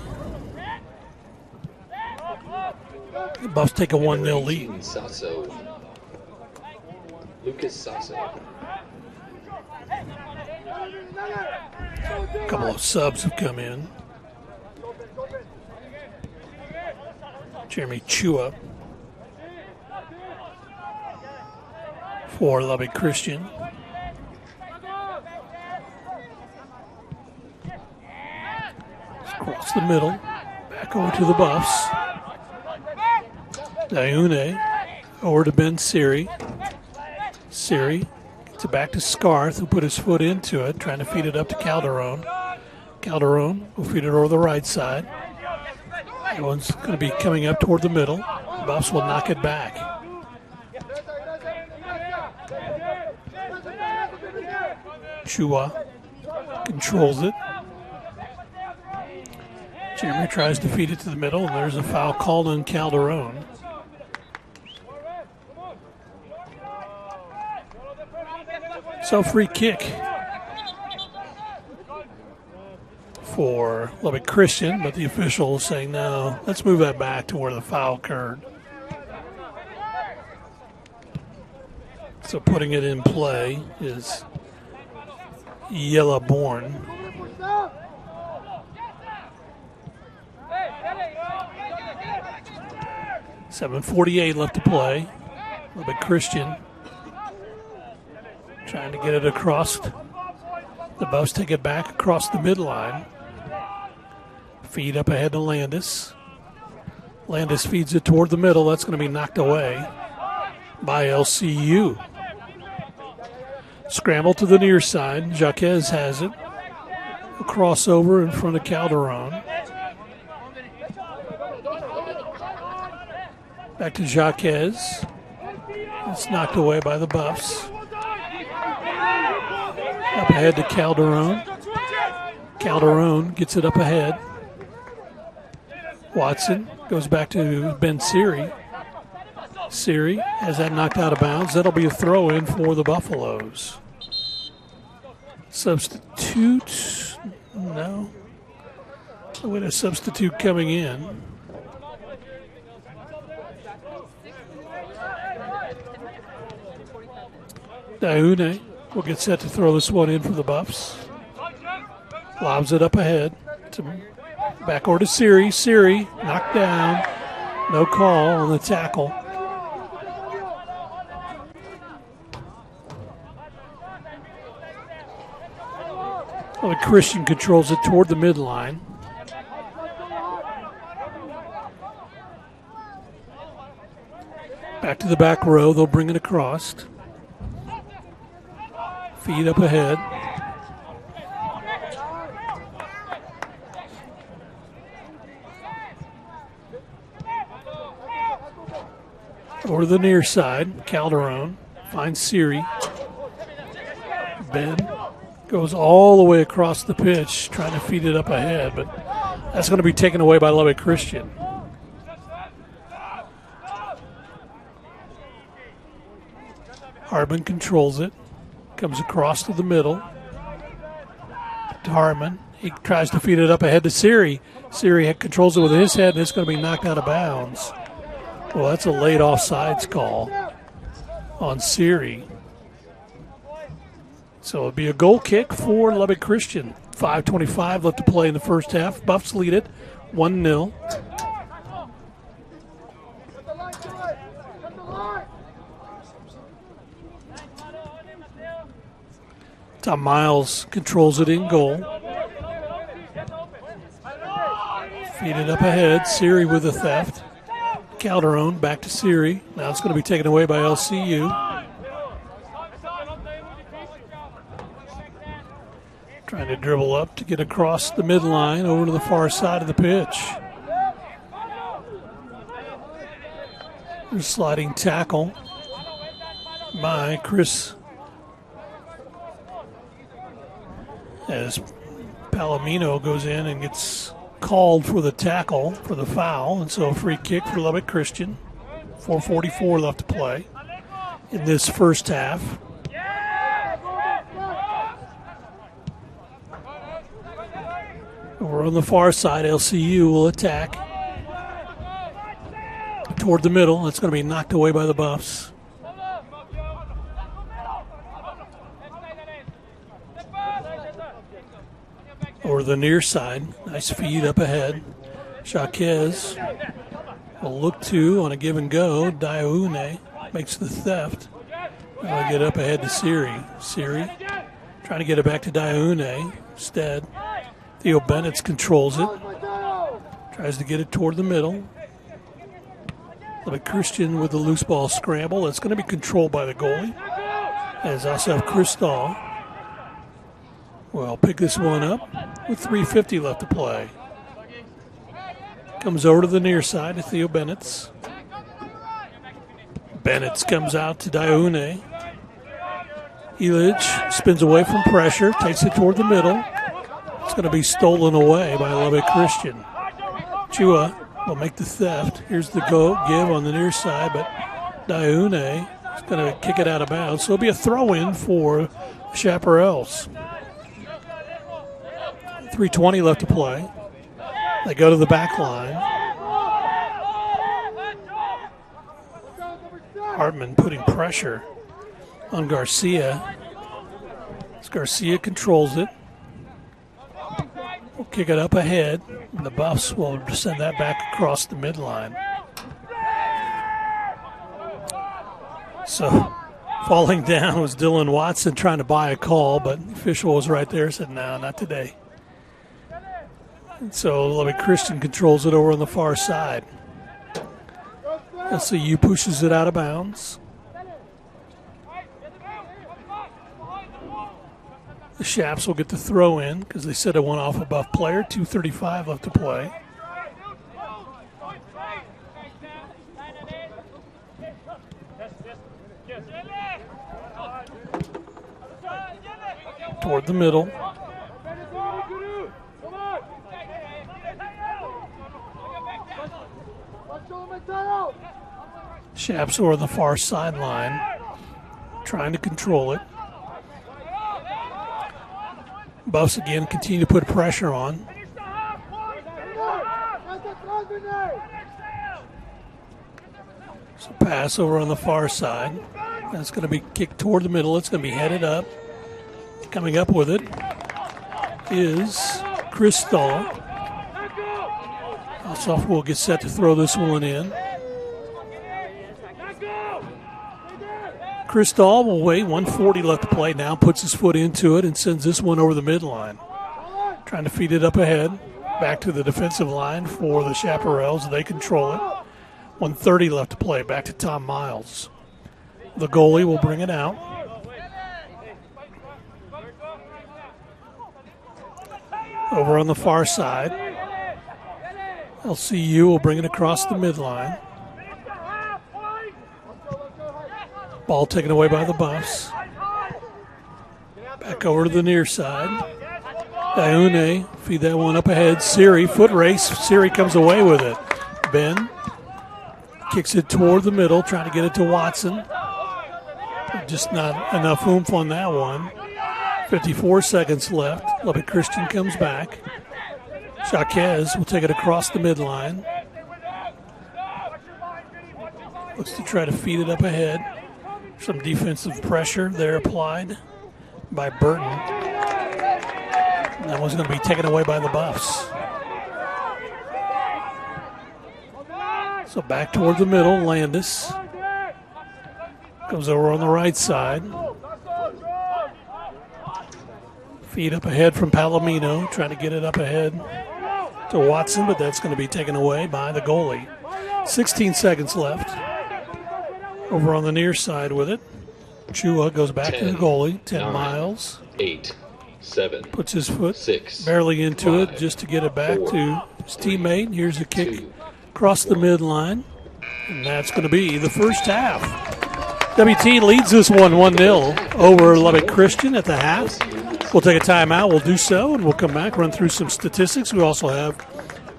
[SPEAKER 1] the Buffs take a 1-0 lead.
[SPEAKER 4] Sasso. Lucas Sasso.
[SPEAKER 1] A couple of subs have come in. Jeremy Chua for Lubbock Christian. Across the middle, back over to the Buffs. Diune over to Ben Siri. Siri gets it back to Scarth, who put his foot into it, trying to feed it up to Calderon. Calderon will feed it over the right side. That one's going to be coming up toward the middle. The Buffs will knock it back. Chua controls it. Jeremy tries to feed it to the middle, and there's a foul called on Calderon. So free kick for Lubbock Christian, but the official is saying, no, let's move that back to where the foul occurred. So putting it in play is Yellowborn. .7:48 left to play. Lubbock Christian trying to get it across. The Buffs take it back across the midline. Feed up ahead to Landis. Landis feeds it toward the middle. That's going to be knocked away by LCU. Scramble to the near side. Jaquez has it. A crossover in front of Calderon. Back to Jaquez. It's knocked away by the Buffs. Up ahead to Calderon. Calderon gets it up ahead. Watson goes back to Ben Siri. Siri has that knocked out of bounds. That'll be a throw in for the Buffaloes. Substitute? No. With a substitute coming in. Diune will get set to throw this one in for the Buffs. Lobs it up ahead. Back over to Siri. Siri knocked down. No call on the tackle. Well, Christian controls it toward the midline. Back to the back row. They'll bring it across. Feed up ahead. Over to the near side. Calderon finds Siri. Ben goes all the way across the pitch trying to feed it up ahead, but that's going to be taken away by Lubbock Christian. Hardman controls it. Comes across to the middle. to Hartman. He tries to feed it up ahead to Siri. Siri controls it with his head, and it's going to be knocked out of bounds. Well, that's a late offsides call on Siri. So it'll be a goal kick for Lubbock Christian. 5:25 left to play in the first half. Buffs lead it 1-0. Tom Miles controls it in goal. Feed it up ahead. Siri with the theft. Calderon back to Siri. Now it's going to be taken away by LCU. Trying to dribble up to get across the midline over to the far side of the pitch. There's a sliding tackle by Chris as Palomino goes in and gets called for the tackle for the foul, and so a free kick for Lubbock Christian. 4:44 left to play in this first half. Over on the far side, LCU will attack toward the middle. It's going to be knocked away by the Buffs. Over the near side, nice feed up ahead. Jaquez will look to on a give and go. Dioune makes the theft. Now get up ahead to Siri. Siri trying to get it back to Dioune. Instead, Theo Bennett controls it. Tries to get it toward the middle. Lubbock Christian with the loose ball scramble. It's going to be controlled by the goalie. As also have Kristahl. Well, pick this one up with 3:50 left to play. Comes over to the near side to Theo Bennett's. Bennett's comes out to Dioune. Elidge spins away from pressure, takes it toward the middle. It's going to be stolen away by Lubbock Christian. Chua will make the theft. Here's the give on the near side, but Dioune is going to kick it out of bounds. So it'll be a throw-in for Chaparrals. 3:20 left to play. They go to the back line. Hartman putting pressure on Garcia. As Garcia controls it. We'll kick it up ahead. And the Buffs will send that back across the midline. So falling down was Dylan Watson trying to buy a call, but the official was right there and said, no, not today. And so Lubbock Christian controls it over on the far side. LCU pushes it out of bounds. The Shaps will get the throw in because they said it went off a Buff player. 2:35 left to play. Toward the middle. Shaps over the far sideline, trying to control it. Buffs again continue to put pressure on. So pass over on the far side. That's going to be kicked toward the middle. It's going to be headed up. Coming up with it is Kristahl. Alsop will get set to throw this one in. Kristahl will wait. 1:40 left to play now. Puts his foot into it and sends this one over the midline. Trying to feed it up ahead. Back to the defensive line for the Chaparrals. They control it. 1:30 left to play. Back to Tom Miles. The goalie will bring it out. Over on the far side. LCU will bring it across the midline. Ball taken away by the Buffs. Back over to the near side. Dioune, feed that one up ahead. Siri, foot race. Siri comes away with it. Ben kicks it toward the middle, trying to get it to Watson. Just not enough oomph on that one. 54 seconds left. Lubbock Christian comes back. Jaquez will take it across the midline. Looks to try to feed it up ahead. Some defensive pressure there applied by Burton. And that one's going to be taken away by the Buffs. So back toward the middle, Landis. Comes over on the right side. Feed up ahead from Palomino, trying to get it up ahead to Watson, but that's going to be taken away by the goalie. 16 seconds left. Over on the near side with it. Chua goes back
[SPEAKER 4] 10,
[SPEAKER 1] to the goalie. 10
[SPEAKER 4] 9,
[SPEAKER 1] Miles.
[SPEAKER 4] 8, 7.
[SPEAKER 1] Puts his foot
[SPEAKER 4] 6,
[SPEAKER 1] barely into
[SPEAKER 4] 5,
[SPEAKER 1] it just to get it back
[SPEAKER 4] 4,
[SPEAKER 1] to his teammate. Here's a kick
[SPEAKER 4] 2,
[SPEAKER 1] across the midline. And that's going to be the first half. WT leads this one 1-0 over Lubbock Christian at the half. We'll take a timeout. We'll do so, and we'll come back, run through some statistics. We also have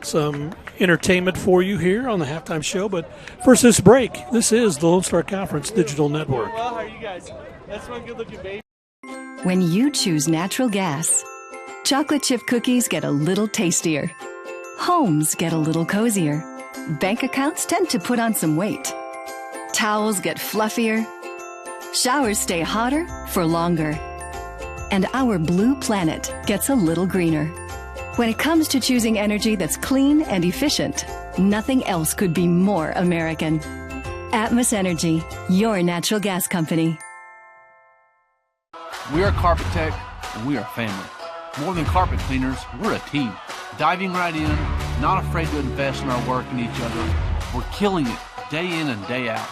[SPEAKER 1] some entertainment for you here on the halftime show. But first, this break. This is the Lone Star Conference Digital Network.
[SPEAKER 3] Well, how are you guys? That's one good-looking baby.
[SPEAKER 5] When you choose natural gas, chocolate chip cookies get a little tastier. Homes get a little cozier. Bank accounts tend to put on some weight. Towels get fluffier. Showers stay hotter for longer. And our blue planet gets a little greener. When it comes to choosing energy that's clean and efficient, nothing else could be more American. Atmos Energy, your natural gas company.
[SPEAKER 6] We are Carpet Tech, and we are family. More than carpet cleaners, we're a team. Diving right in, not afraid to invest in our work and each other. We're killing it day in and day out,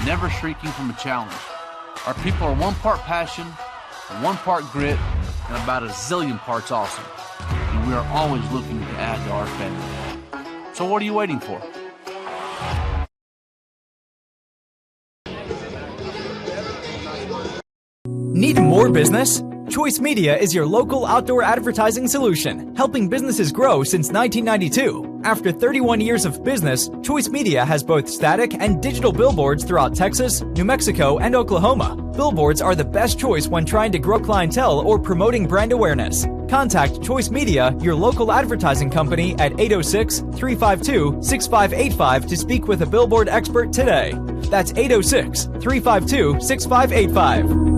[SPEAKER 6] never shrinking from a challenge. Our people are 1 part passion, 1 part grit, and about a zillion parts awesome. And we are always looking to add to our family. So what are you waiting for?
[SPEAKER 7] Need more business? Choice Media is your local outdoor advertising solution, helping businesses grow since 1992. After 31 years of business, Choice Media has both static and digital billboards throughout Texas, New Mexico, and Oklahoma. Billboards are the best choice when trying to grow clientele or promoting brand awareness. Contact Choice Media, your local advertising company, at 806-352-6585 to speak with a billboard expert today. That's 806-352-6585.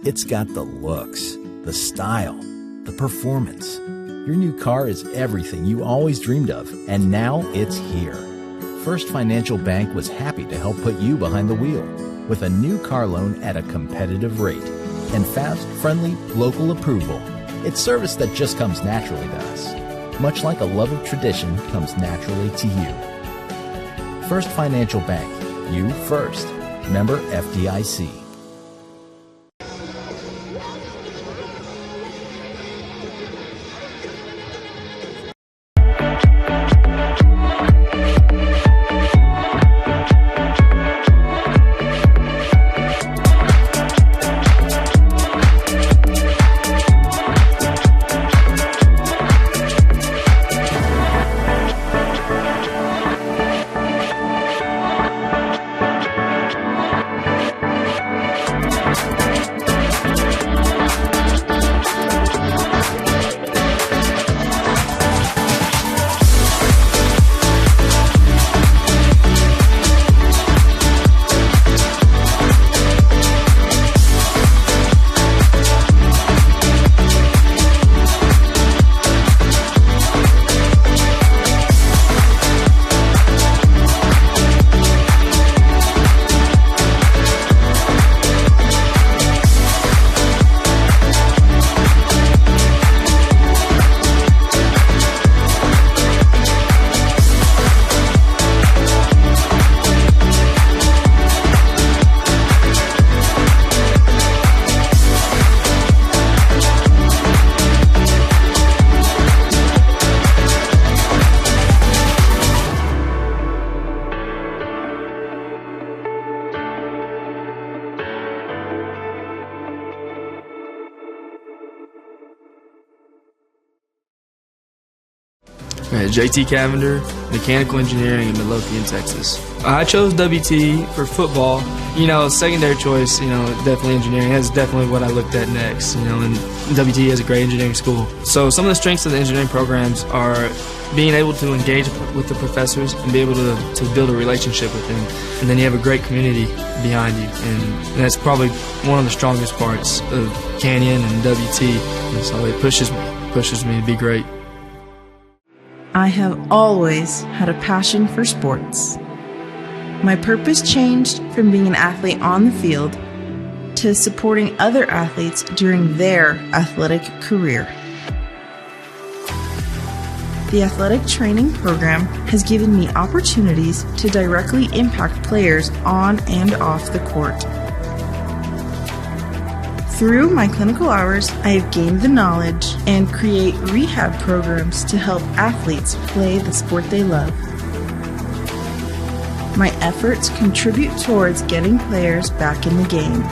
[SPEAKER 8] It's got the looks, the style, the performance. Your new car is everything you always dreamed of, and now it's here. First Financial Bank was happy to help put you behind the wheel with a new car loan at a competitive rate and fast, friendly, local approval. It's service that just comes naturally to us, much like a love of tradition comes naturally to you. First Financial Bank, you first. Member FDIC.
[SPEAKER 9] JT Cavender, Mechanical Engineering in Midlothian, Texas. I chose WT for football. Secondary choice, definitely engineering. That's definitely what I looked at next, and WT is a great engineering school. So some of the strengths of the engineering programs are being able to engage with the professors and be able to build a relationship with them. And then you have a great community behind you. And that's probably one of the strongest parts of Canyon and WT. And so it pushes me to be great.
[SPEAKER 10] I have always had a passion for sports. My purpose changed from being an athlete on the field to supporting other athletes during their athletic career. The athletic training program has given me opportunities to directly impact players on and off the court. Through my clinical hours, I have gained the knowledge and create rehab programs to help athletes play the sport they love. My efforts contribute towards getting players back in the game,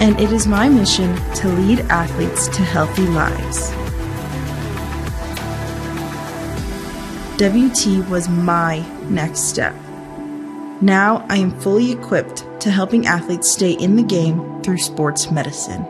[SPEAKER 10] and it is my mission to lead athletes to healthy lives. WT was my next step. Now I am fully equipped to helping athletes stay in the game through sports medicine.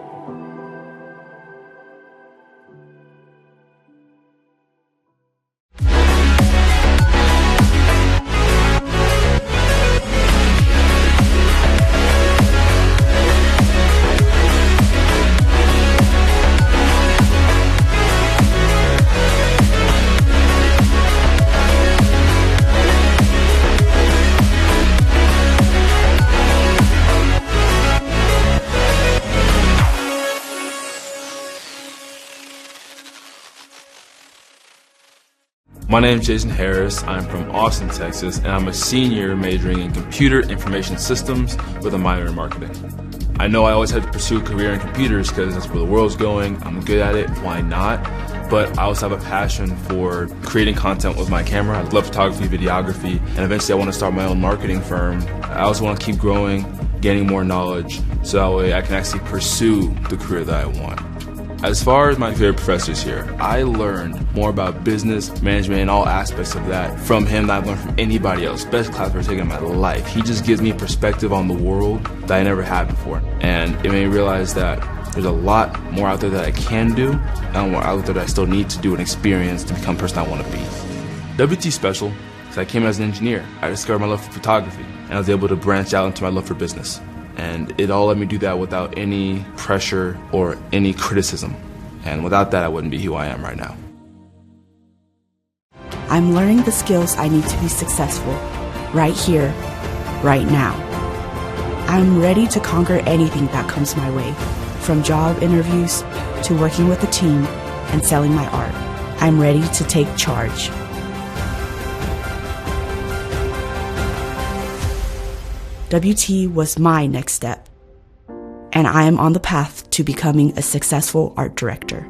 [SPEAKER 11] My name is Jason Harris. I'm from Austin, Texas, and I'm a senior majoring in computer information systems with a minor in marketing. I know I always had to pursue a career in computers because that's where the world's going. I'm good at it. Why not? But I also have a passion for creating content with my camera. I love photography, videography, and eventually I want to start my own marketing firm. I also want to keep growing, gaining more knowledge, so that way I can actually pursue the career that I want. As far as my favorite professors here, I learned more about business, management, and all aspects of that from him than I've learned from anybody else. Best class I've ever taken in my life. He just gives me a perspective on the world that I never had before. And it made me realize that there's a lot more out there that I can do, and more out there that I still need to do and experience to become the person I want to be. WT special because I came as an engineer. I discovered my love for photography, and I was able to branch out into my love for business. And it all let me do that without any pressure or any criticism. And without that, I wouldn't be who I am right now.
[SPEAKER 12] I'm learning the skills I need to be successful right here, right now. I'm ready to conquer anything that comes my way, from job interviews to working with a team and selling my art. I'm ready to take charge. WT was my next step, and I am on the path to becoming a successful art director.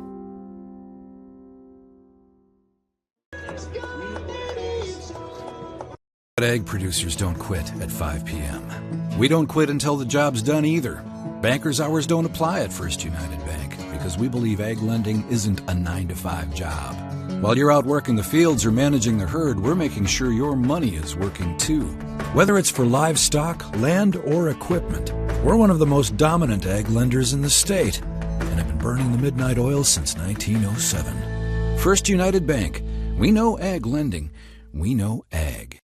[SPEAKER 13] Egg producers don't quit at 5 p.m. We don't quit until the job's done either. Bankers' hours don't apply at First United Bank because we believe ag lending isn't a 9-to-5 job. While you're out working the fields or managing the herd, we're making sure your money is working too. Whether it's for livestock, land, or equipment, we're one of the most dominant ag lenders in the state and have been burning the midnight oil since 1907. First United Bank. We know ag lending. We know ag.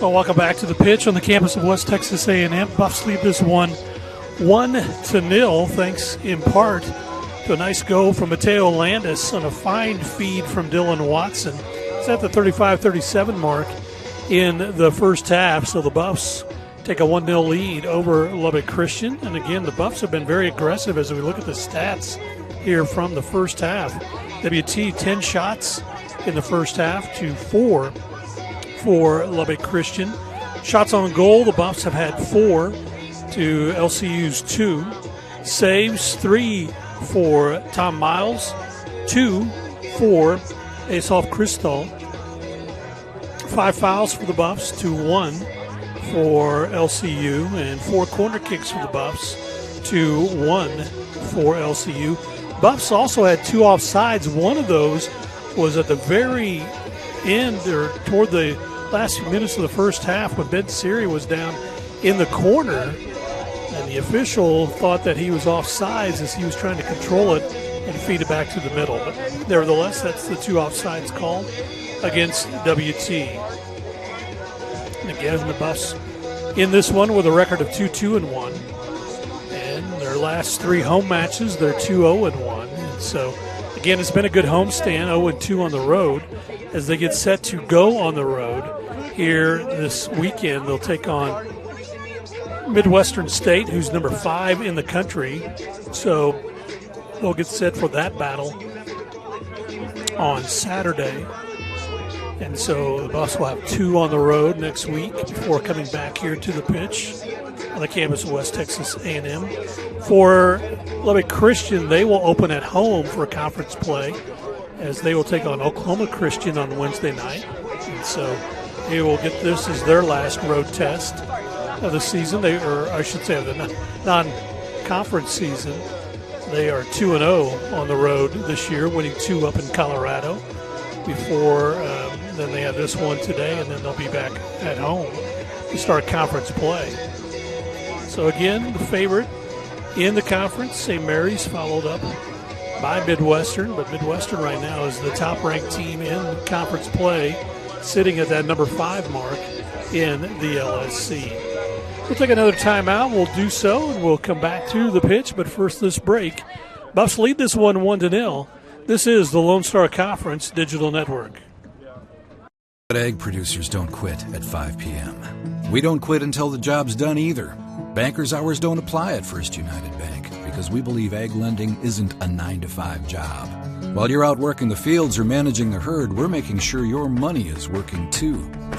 [SPEAKER 1] Well, welcome back to the pitch on the campus of West Texas A&M. Buffs lead this one 1-0, thanks in part to a nice goal from Mateo Landis on a fine feed from Dylan Watson. It's at the 35-37 mark in the first half, so the Buffs take a 1-0 lead over Lubbock Christian. And again, the Buffs have been very aggressive as we look at the stats here from the first half. WT 10 shots in the first half to 4 for Lubbock Christian. Shots on goal, the Buffs have had 4 to LCU's 2. Saves, 3 for Tom Miles, 2 for Asaf Kristall. 5 fouls for the Buffs to 1 for LCU, and 4 corner kicks for the Buffs to 1 for LCU. Buffs also had 2 offsides. One of those was at the very end, or toward the last few minutes of the first half, when Ben Siri was down in the corner, and the official thought that he was offsides as he was trying to control it and feed it back to the middle. But nevertheless, that's the 2 offsides called against WT. And again, the Buffs in this one with a record of 2-2-1. And their last 3 home matches, they're 2-0-1. And so, again, it's been a good homestand, 0-2 on the road. As they get set to go on the road here this weekend, they'll take on Midwestern State, who's number 5 in the country. So they'll get set for that battle on Saturday. And so the Buffs will have 2 on the road next week before coming back here to the pitch on the campus of West Texas A&M. For Lubbock Christian, they will open at home for conference play, as they will take on Oklahoma Christian on Wednesday night. And so they will get this as their last road test of the season. Or I should say of the non-conference season. They are 2-0 on the road this year, winning 2 up in Colorado. Before then they have this one today, and then they'll be back at home to start conference play. So again, the favorite in the conference, St. Mary's, followed up by Midwestern, but Midwestern right now is the top-ranked team in conference play, sitting at that number 5 mark in the LSC. We'll take another timeout. We'll do so, and we'll come back to the pitch. But first, this break. Buffs lead this one 1-0. This is the Lone Star Conference Digital Network.
[SPEAKER 13] But egg producers don't quit at 5 p.m. We don't quit until the job's done either. Bankers' hours don't apply at First United Bank because we believe egg lending isn't a 9-to-5 job. While you're out working the fields or managing the herd, we're making sure your money is working too.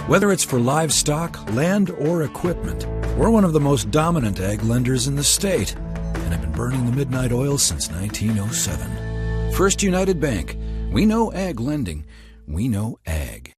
[SPEAKER 13] Whether it's for livestock, land, or equipment, we're one of the most dominant egg lenders in the state and have been burning the midnight oil since 1907. First United Bank. We know ag lending. We know ag.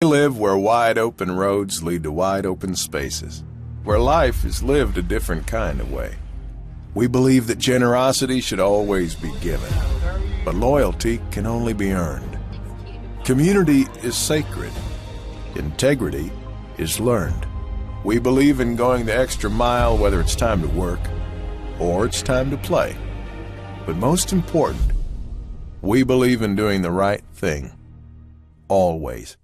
[SPEAKER 14] We live where wide open roads lead to wide open spaces, where life is lived a different kind of way. We believe that generosity should always be given, but loyalty can only be earned. Community is sacred. Integrity is learned. We believe in going the extra mile, whether it's time to work or it's time to play. But most important, we believe in doing the right thing, always.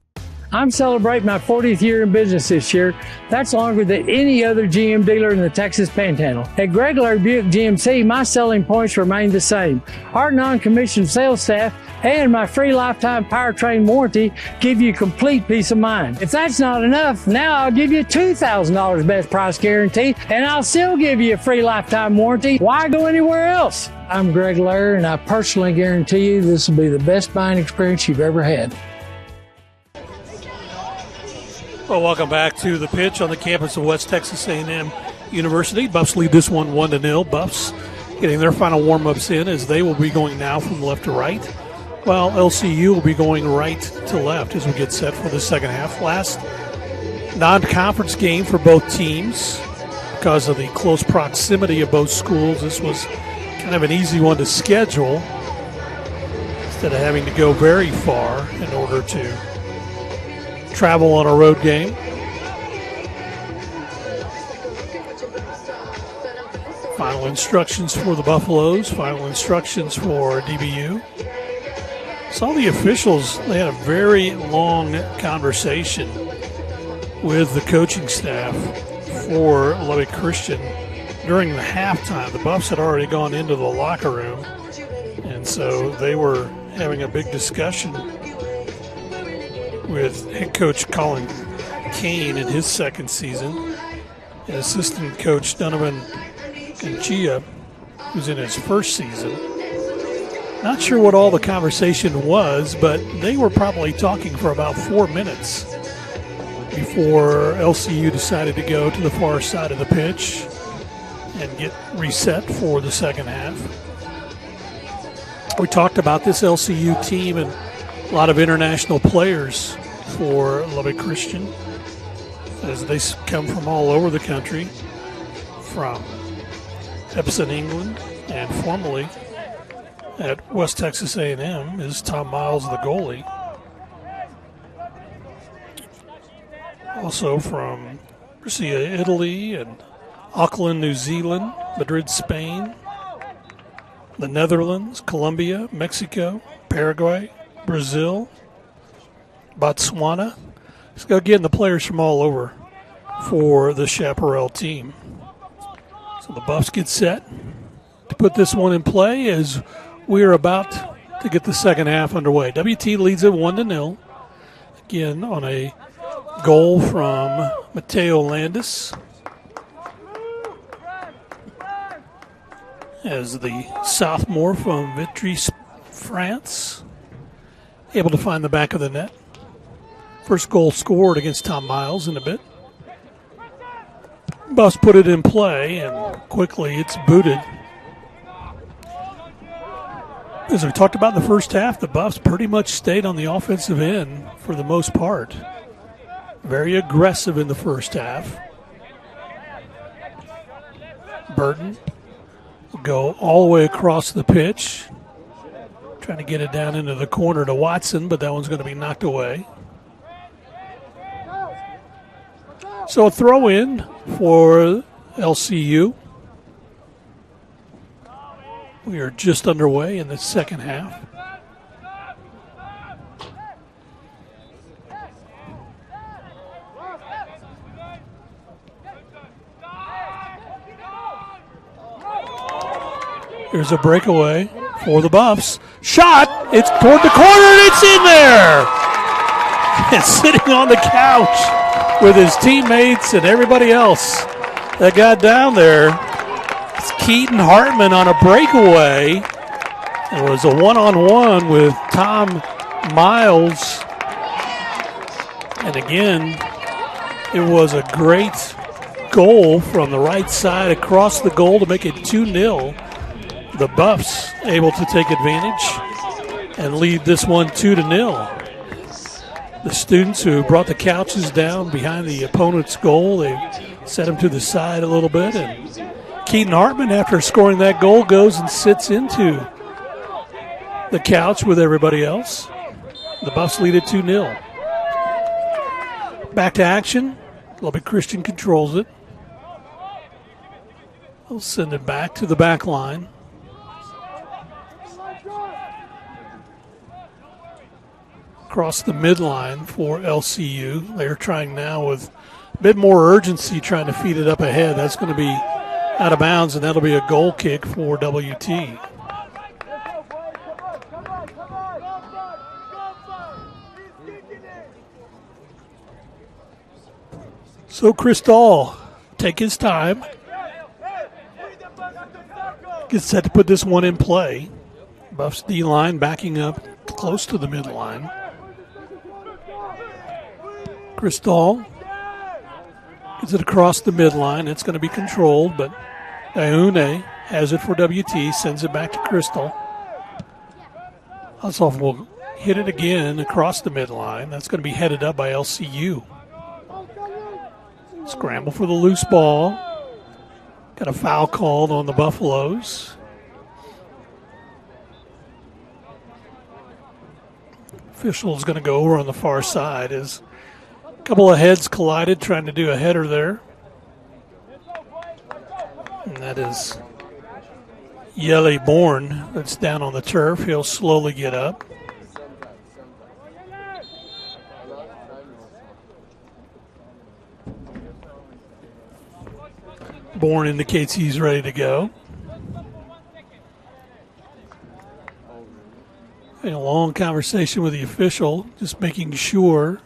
[SPEAKER 15] I'm celebrating my 40th year in business this year. That's longer than any other GM dealer in the Texas Panhandle. At Greg Laird Buick GMC, my selling points remain the same. Our non-commissioned sales staff and my free lifetime powertrain warranty give you complete peace of mind. If that's not enough, now I'll give you $2,000 best price guarantee, and I'll still give you a free lifetime warranty. Why go anywhere else? I'm Greg Laird, and I personally guarantee you this will be the best buying experience you've ever had.
[SPEAKER 1] Well, welcome back to the pitch on the campus of West Texas A&M University. Buffs lead this one 1-0. Buffs getting their final warm-ups in as they will be going now from left to right, while LCU will be going right to left as we get set for the second half. Last non-conference game for both teams because of the close proximity of both schools. This was kind of an easy one to schedule instead of having to go very far in order to travel on a road game. Final instructions for the Buffaloes, final instructions for DBU. Saw the officials, they had a very long conversation with the coaching staff for Lubbock Christian during the halftime. The Buffs had already gone into the locker room, and so they were having a big discussion with head coach Colin Kane in his second season and assistant coach Donovan Gia, who's in his first season. Not sure what all the conversation was, but they were probably talking for about 4 minutes before LCU decided to go to the far side of the pitch and get reset for the second half. We talked about this LCU team and a lot of international players for Lubbock Christian, as they come from all over the country, from Epsom, England, and formerly at West Texas A&M is Tom Miles, the goalie. Also from Brescia, Italy, and Auckland, New Zealand, Madrid, Spain, the Netherlands, Colombia, Mexico, Paraguay, Brazil, Botswana. So again, the players from all over for the Chaparral team. So the Buffs get set to put this one in play as we are about to get the second half underway. WT leads it 1-0. Again, on a goal from Mateo Landis, as the sophomore from Vitry, France, able to find the back of the net. First goal scored against Tom Miles in a bit. Buffs put it in play, and quickly it's booted. As we talked about in the first half, the Buffs pretty much stayed on the offensive end for the most part. Very aggressive in the first half. Burton will go all the way across the pitch, trying to get it down into the corner to Watson, but that one's going to be knocked away. So a throw in for LCU. We are just underway in the second half. Here's a breakaway for the Buffs. Shot! It's toward the corner and it's in there! And sitting on the couch with his teammates and everybody else that got down there. It's Keaton Hartman on a breakaway. It was a one-on-one with Tom Miles. And again, it was a great goal from the right side across the goal to make it 2-0. The Buffs able to take advantage and lead this one 2-0. The students who brought the couches down behind the opponent's goal, they set them to the side a little bit. And Keaton Hartman, after scoring that goal, goes and sits into the couch with everybody else. The Buffs lead it 2-0. Back to action. Lubbock Christian controls it. They'll send it back to the back line. Across the midline for LCU. They're trying now with a bit more urgency, trying to feed it up ahead. That's going to be out of bounds, and that'll be a goal kick for WT. So Chris Dahl take his time. Gets set to put this one in play. Buffs D-line backing up close to the midline. Chris Dahl gets it across the midline. It's going to be controlled, but Aune has it for WT, sends it back to Crystal. Hussoff will hit it again across the midline. That's going to be headed up by LCU. Scramble for the loose ball. Got a foul called on the Buffaloes. Official is going to go over on the far side as a couple of heads collided trying to do a header there. And that is Yele Bourne that's down on the turf. He'll slowly get up. Bourne indicates he's ready to go. A long conversation with the official, just making sure.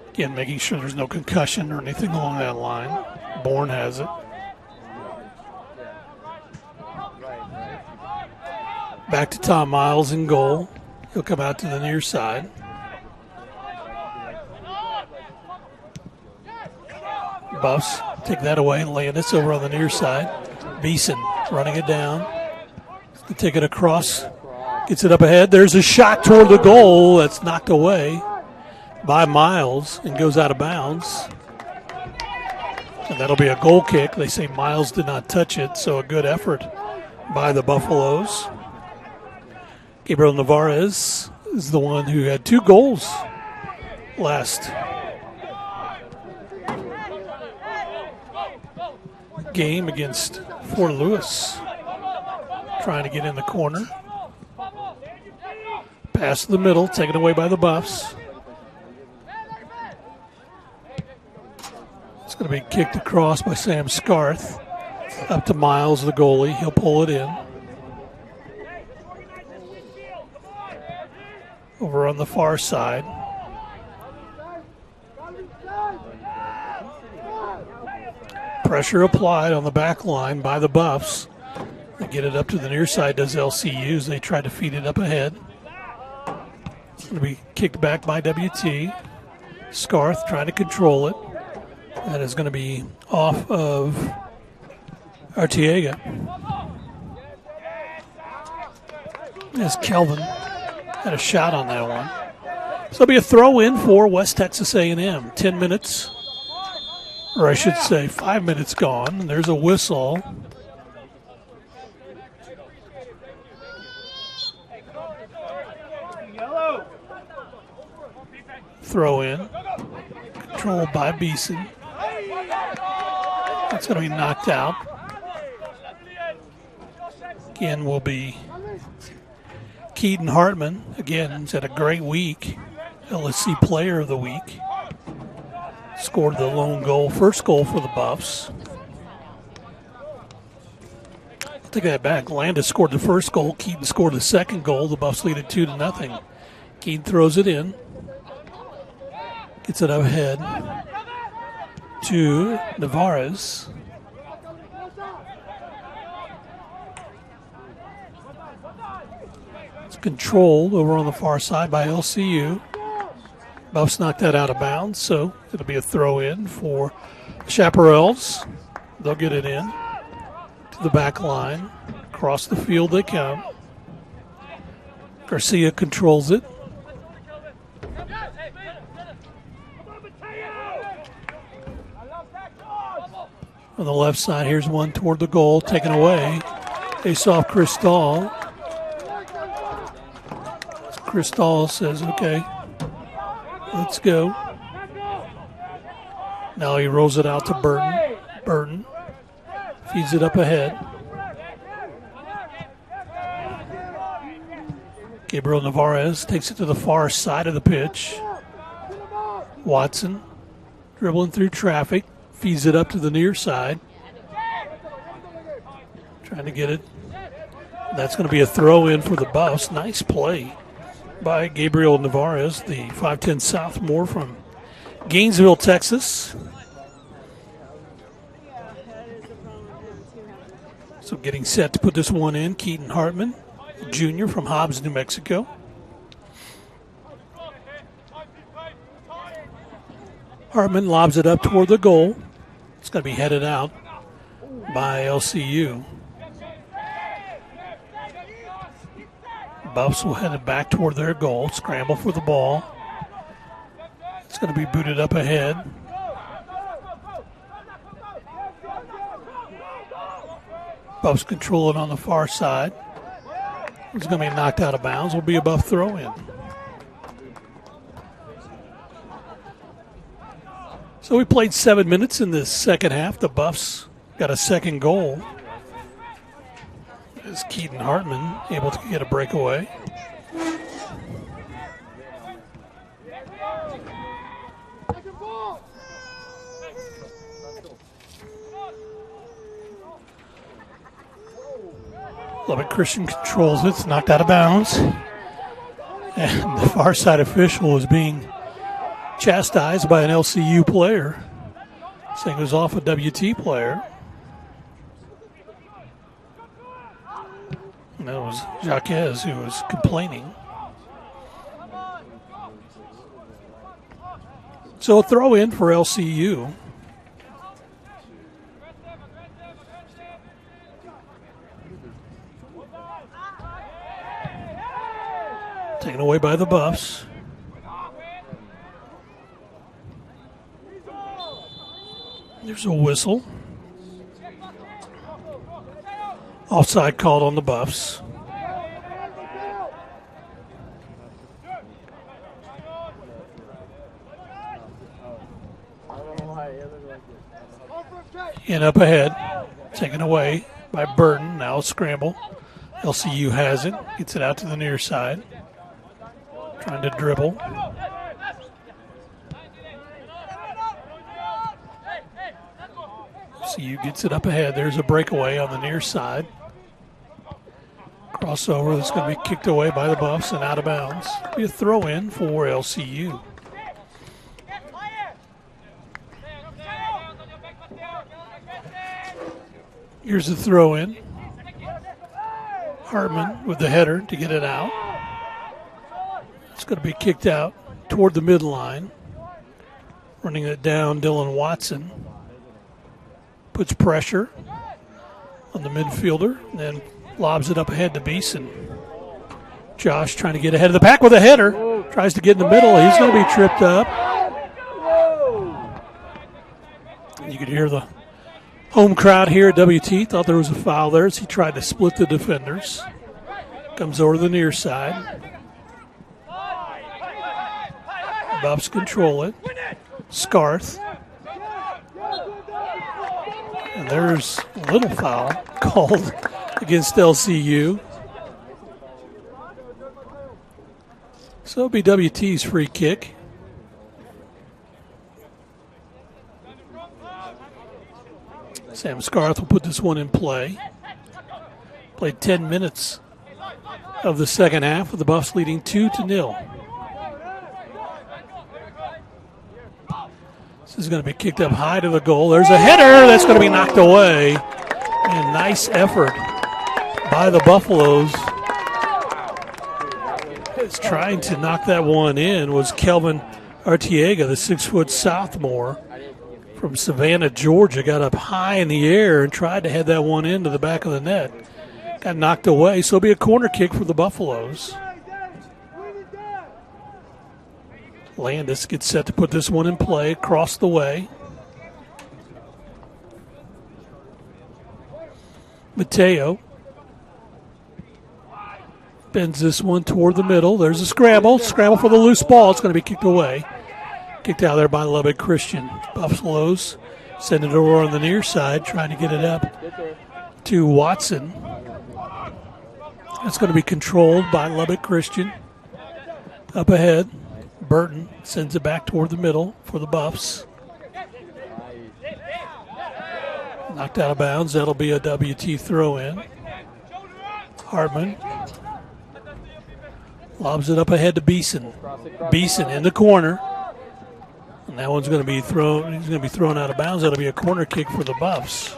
[SPEAKER 1] Again, making sure there's no concussion or anything along that line. Bourne has it. Back to Tom Miles in goal. He'll come out to the near side. Buffs take that away. Landis over on the near side. Beeson running it down. To take it across. Gets it up ahead. There's a shot toward the goal that's knocked away by Miles and goes out of bounds. And that'll be a goal kick. They say Miles did not touch it, so a good effort by the Buffaloes. Gabriel Navarez is the one who had 2 goals last game against Fort Lewis. Trying to get in the corner. Pass to the middle, taken away by the Buffs. It's going to be kicked across by Sam Scarth. Up to Miles, the goalie. He'll pull it in. Over on the far side. Pressure applied on the back line by the Buffs. They get it up to the near side, does LCUs. They try to feed it up ahead. It's going to be kicked back by WT. Scarth trying to control it. That is going to be off of Arteaga. As Kelvin had a shot on that one. So it'll be a throw in for West Texas A&M. 10 minutes, or I should say 5 minutes gone. There's a whistle. Throw in. Controlled by Beeson. That's going to be knocked out. Again will be Keaton Hartman. Again, he's had a great week. LSC Player of the Week. Scored the lone goal, first goal for the Buffs. I'll take that back. Landis scored the first goal. Keaton scored the second goal. The Buffs lead it 2-0. Keaton throws it in. Gets it up ahead to Navarez. It's controlled over on the far side by LCU. Buffs knocked that out of bounds, so it'll be a throw in for Chaparrals. They'll get it in to the back line. Across the field they come. Garcia controls it. On the left side, here's one toward the goal, taken away. Face off Chris Dahl. Chris Dahl says, okay, let's go. Now he rolls it out to Burton. Burton feeds it up ahead. Gabriel Navarez takes it to the far side of the pitch. Watson dribbling through traffic. Feeds it up to the near side. Trying to get it. That's going to be a throw in for the Buffs. Nice play by Gabriel Navarez, the 5'10 sophomore from Gainesville, Texas. So getting set to put this one in, Keaton Hartman, junior from Hobbs, New Mexico. Hartman lobs it up toward the goal. It's going to be headed out by LCU. Buffs will head it back toward their goal. Scramble for the ball. It's going to be booted up ahead. Buffs control it on the far side. It's going to be knocked out of bounds. Will be a Buff throw in. So we played 7 minutes in the second half. The Buffs got a second goal. As Keaton Hartman able to get a breakaway. Lubbock Christian controls it. It's knocked out of bounds. And the far side official is being chastised by an LCU player, saying it was off a WT player. And that was Jaquez who was complaining. So a throw in for LCU. Taken away by the Buffs. There's a whistle. Offside called on the Buffs. And up ahead, taken away by Burton. Now a scramble. LCU has it. Gets it out to the near side. Trying to dribble. LCU gets it up ahead. There's a breakaway on the near side. Crossover that's going to be kicked away by the Buffs and out of bounds. Be a throw in for LCU. Here's the throw in. Hartman with the header to get it out. It's going to be kicked out toward the midline. Running it down, Dylan Watson. Puts pressure on the midfielder and then lobs it up ahead to Beeson. Josh trying to get ahead of the pack with a header. Tries to get in the middle. He's going to be tripped up. You could hear the home crowd here at WT. Thought there was a foul there as he tried to split the defenders. Comes over to the near side. Buffs control it. Scarth. And there's a little foul called against LCU. So it'll be WT's free kick. Sam Scarth will put this one in play. Played 10 minutes of the second half with the Buffs leading 2-0. This is going to be kicked up high to the goal. There's a header that's going to be knocked away. And nice effort by the Buffaloes. It's trying to knock that one in was Kelvin Artiega, the 6-foot sophomore from Savannah, Georgia. Got up high in the air and tried to head that one into the back of the net. Got knocked away, so it'll be a corner kick for the Buffaloes. Landis gets set to put this one in play across the way. Mateo bends this one toward the middle. There's a scramble. Scramble for the loose ball. It's going to be kicked away. Kicked out there by Lubbock Christian. Buffaloes send it over on the near side, trying to get it up to Watson. It's going to be controlled by Lubbock Christian. Up ahead, Burton sends it back toward the middle for the Buffs. Knocked out of bounds. That'll be a WT throw-in. Hartman lobs it up ahead to Beeson. Beeson in the corner. And that one's going to be thrown. He's going to be thrown out of bounds. That'll be a corner kick for the Buffs.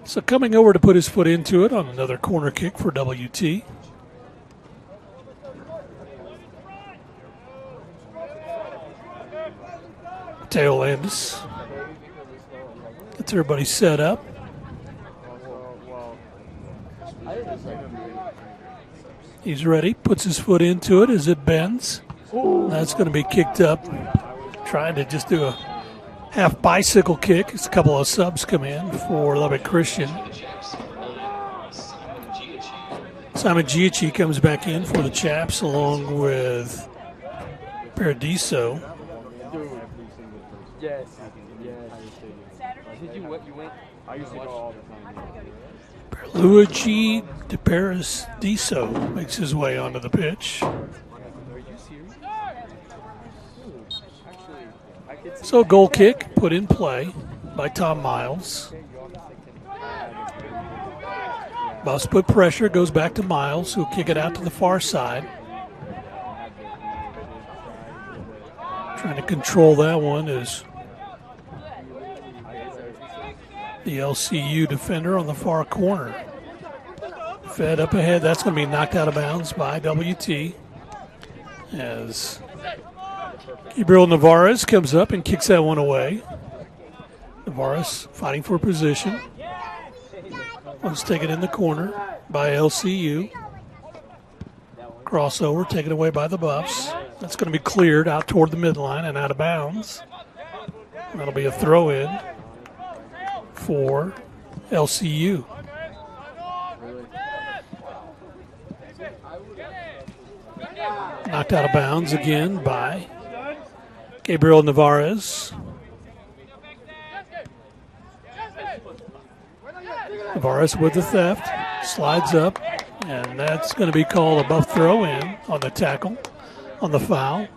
[SPEAKER 1] So coming over to put his foot into it on another corner kick for WT. Mateo Landis gets everybody set up. He's ready, puts his foot into it as it bends. That's going to be kicked up. Trying to just do a half bicycle kick. It's a couple of subs come in for Lubbock Christian. Simon Giacchi comes back in for the Chaps along with Paradiso.
[SPEAKER 3] Yes. Did you went? I used to go all the time.
[SPEAKER 1] Luigi de Paradiso makes his way onto the pitch. So goal kick put in play by Tom Miles. Buffs put pressure, goes back to Miles, who'll kick it out to the far side. Trying to control that one is the LCU defender on the far corner. Fed up ahead, that's going to be knocked out of bounds by WT as Gabriel Navarez comes up and kicks that one away. Navarez fighting for position. Let's take it in the corner by LCU. Crossover taken away by the Buffs. That's going to be cleared out toward the midline and out of bounds. That'll be a throw in for LCU. Knocked out of bounds again by Gabriel Navarez. Navarez with the theft, slides up, and that's going to be called a Buff throw in on the tackle, on the foul.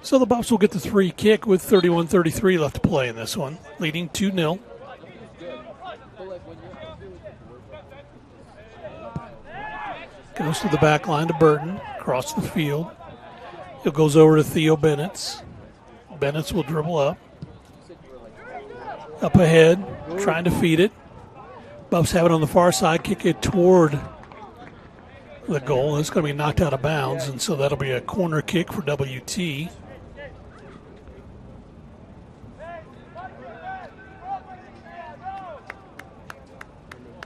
[SPEAKER 1] So the Buffs will get the free kick with 31-33 left to play in this one, leading 2-0. Goes to the back line to Burton, across the field. It goes over to Theo Bennett. Bennett will dribble up. Up ahead, trying to feed it. Buffs have it on the far side, kick it toward the goal. It's going to be knocked out of bounds, and so that'll be a corner kick for WT.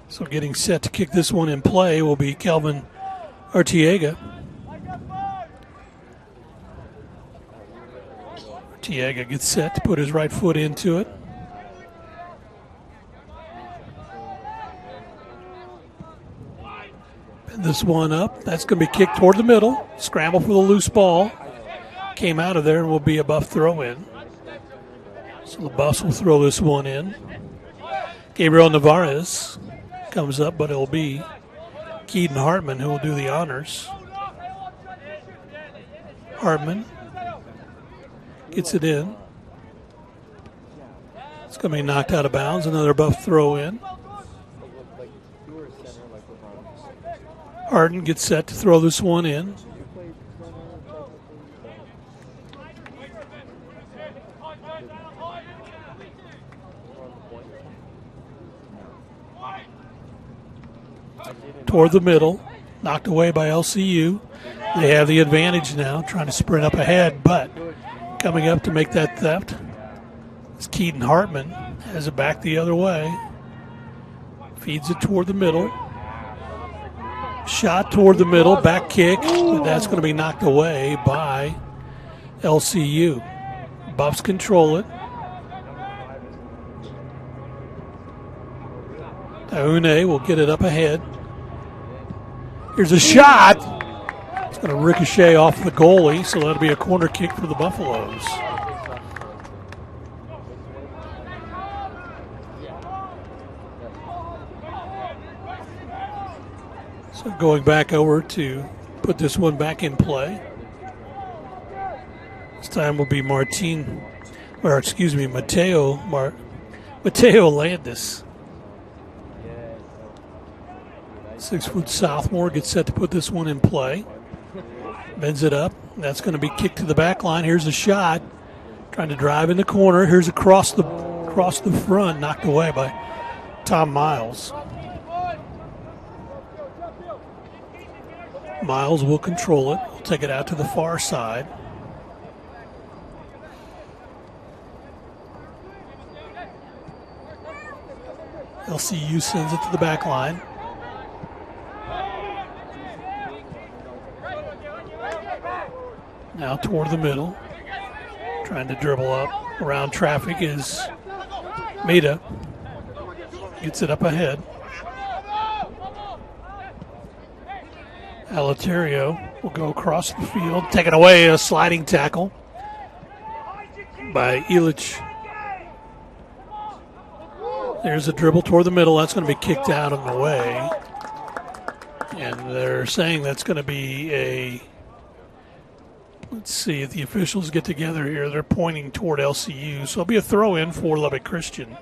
[SPEAKER 1] So getting set to kick this one in play will be Kelvin Artiega. Artiega gets set to put his right foot into it. Pin this one up. That's going to be kicked toward the middle. Scramble for the loose ball. Came out of there and will be a Buff throw in. So the Buffs will throw this one in. Gabriel Navarez comes up, but it'll be Keaton Hartman who will do the honors. Hartman gets it in. It's going to be knocked out of bounds. Another Buff throw in. Harden gets set to throw this one in. Toward the middle, knocked away by LCU. They have the advantage now, trying to sprint up ahead, but coming up to make that theft is Keaton Hartman. Has it back the other way. Feeds it toward the middle. Shot toward the middle, back kick, but that's going to be knocked away by LCU. Buffs control it. Taune will get it up ahead. Here's a shot. It's going to ricochet off the goalie, so that'll be a corner kick for the Buffaloes. So going back over to put this one back in play. This time will be Mateo Landis. 6-foot sophomore gets set to put this one in play. Bends it up. That's going to be kicked to the back line. Here's a shot. Trying to drive in the corner. Here's across the front. Knocked away by Tom Miles. Miles will control it. Will take it out to the far side. LCU sends it to the back line. Now toward the middle. Trying to dribble up. Around traffic is Mita. Gets it up ahead. Alaterio will go across the field. Taken away, a sliding tackle by Illich. There's a dribble toward the middle. That's going to be kicked out of the way. And they're saying that's going to be a, let's see, if the officials get together here, they're pointing toward LCU. So it'll be a throw-in for Lubbock Christian.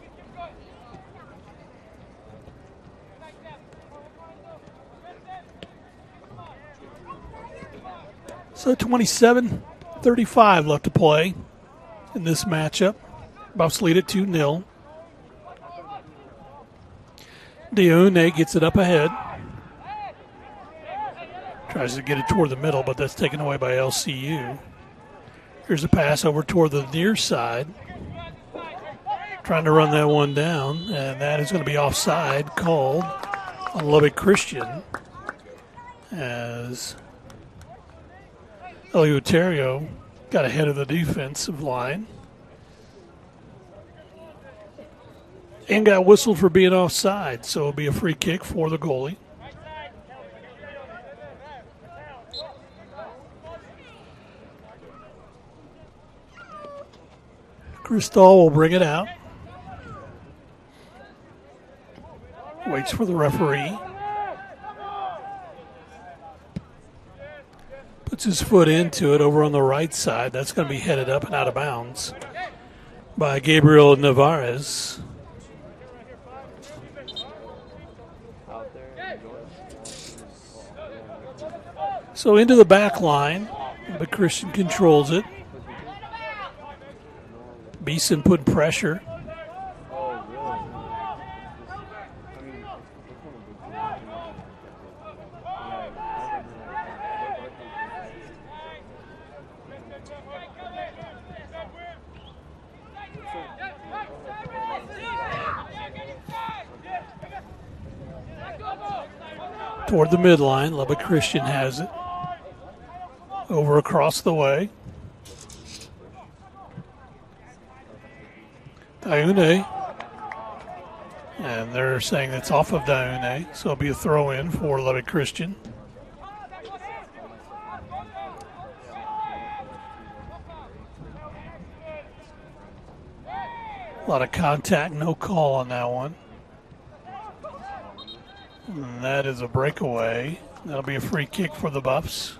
[SPEAKER 1] So 27-35 left to play in this matchup. Buffs lead at 2-0. Deune gets it up ahead. Tries to get it toward the middle, but that's taken away by LCU. Here's a pass over toward the near side. Trying to run that one down, and that is going to be offside called on Lubbock Christian as Eleuterio got ahead of the defensive line and got whistled for being offside, so it'll be a free kick for the goalie. Cristal will bring it out. Waits for the referee. Puts his foot into it over on the right side. That's going to be headed up and out of bounds by Gabriel Navarez. So into the back line, but Christian controls it. Beeson put pressure. Toward the midline, Lubbock Christian has it. Over across the way. Daune. And they're saying it's off of Daune, so it'll be a throw-in for Lubbock Christian. A lot of contact, no call on that one. And that is a breakaway. That'll be a free kick for the Buffs.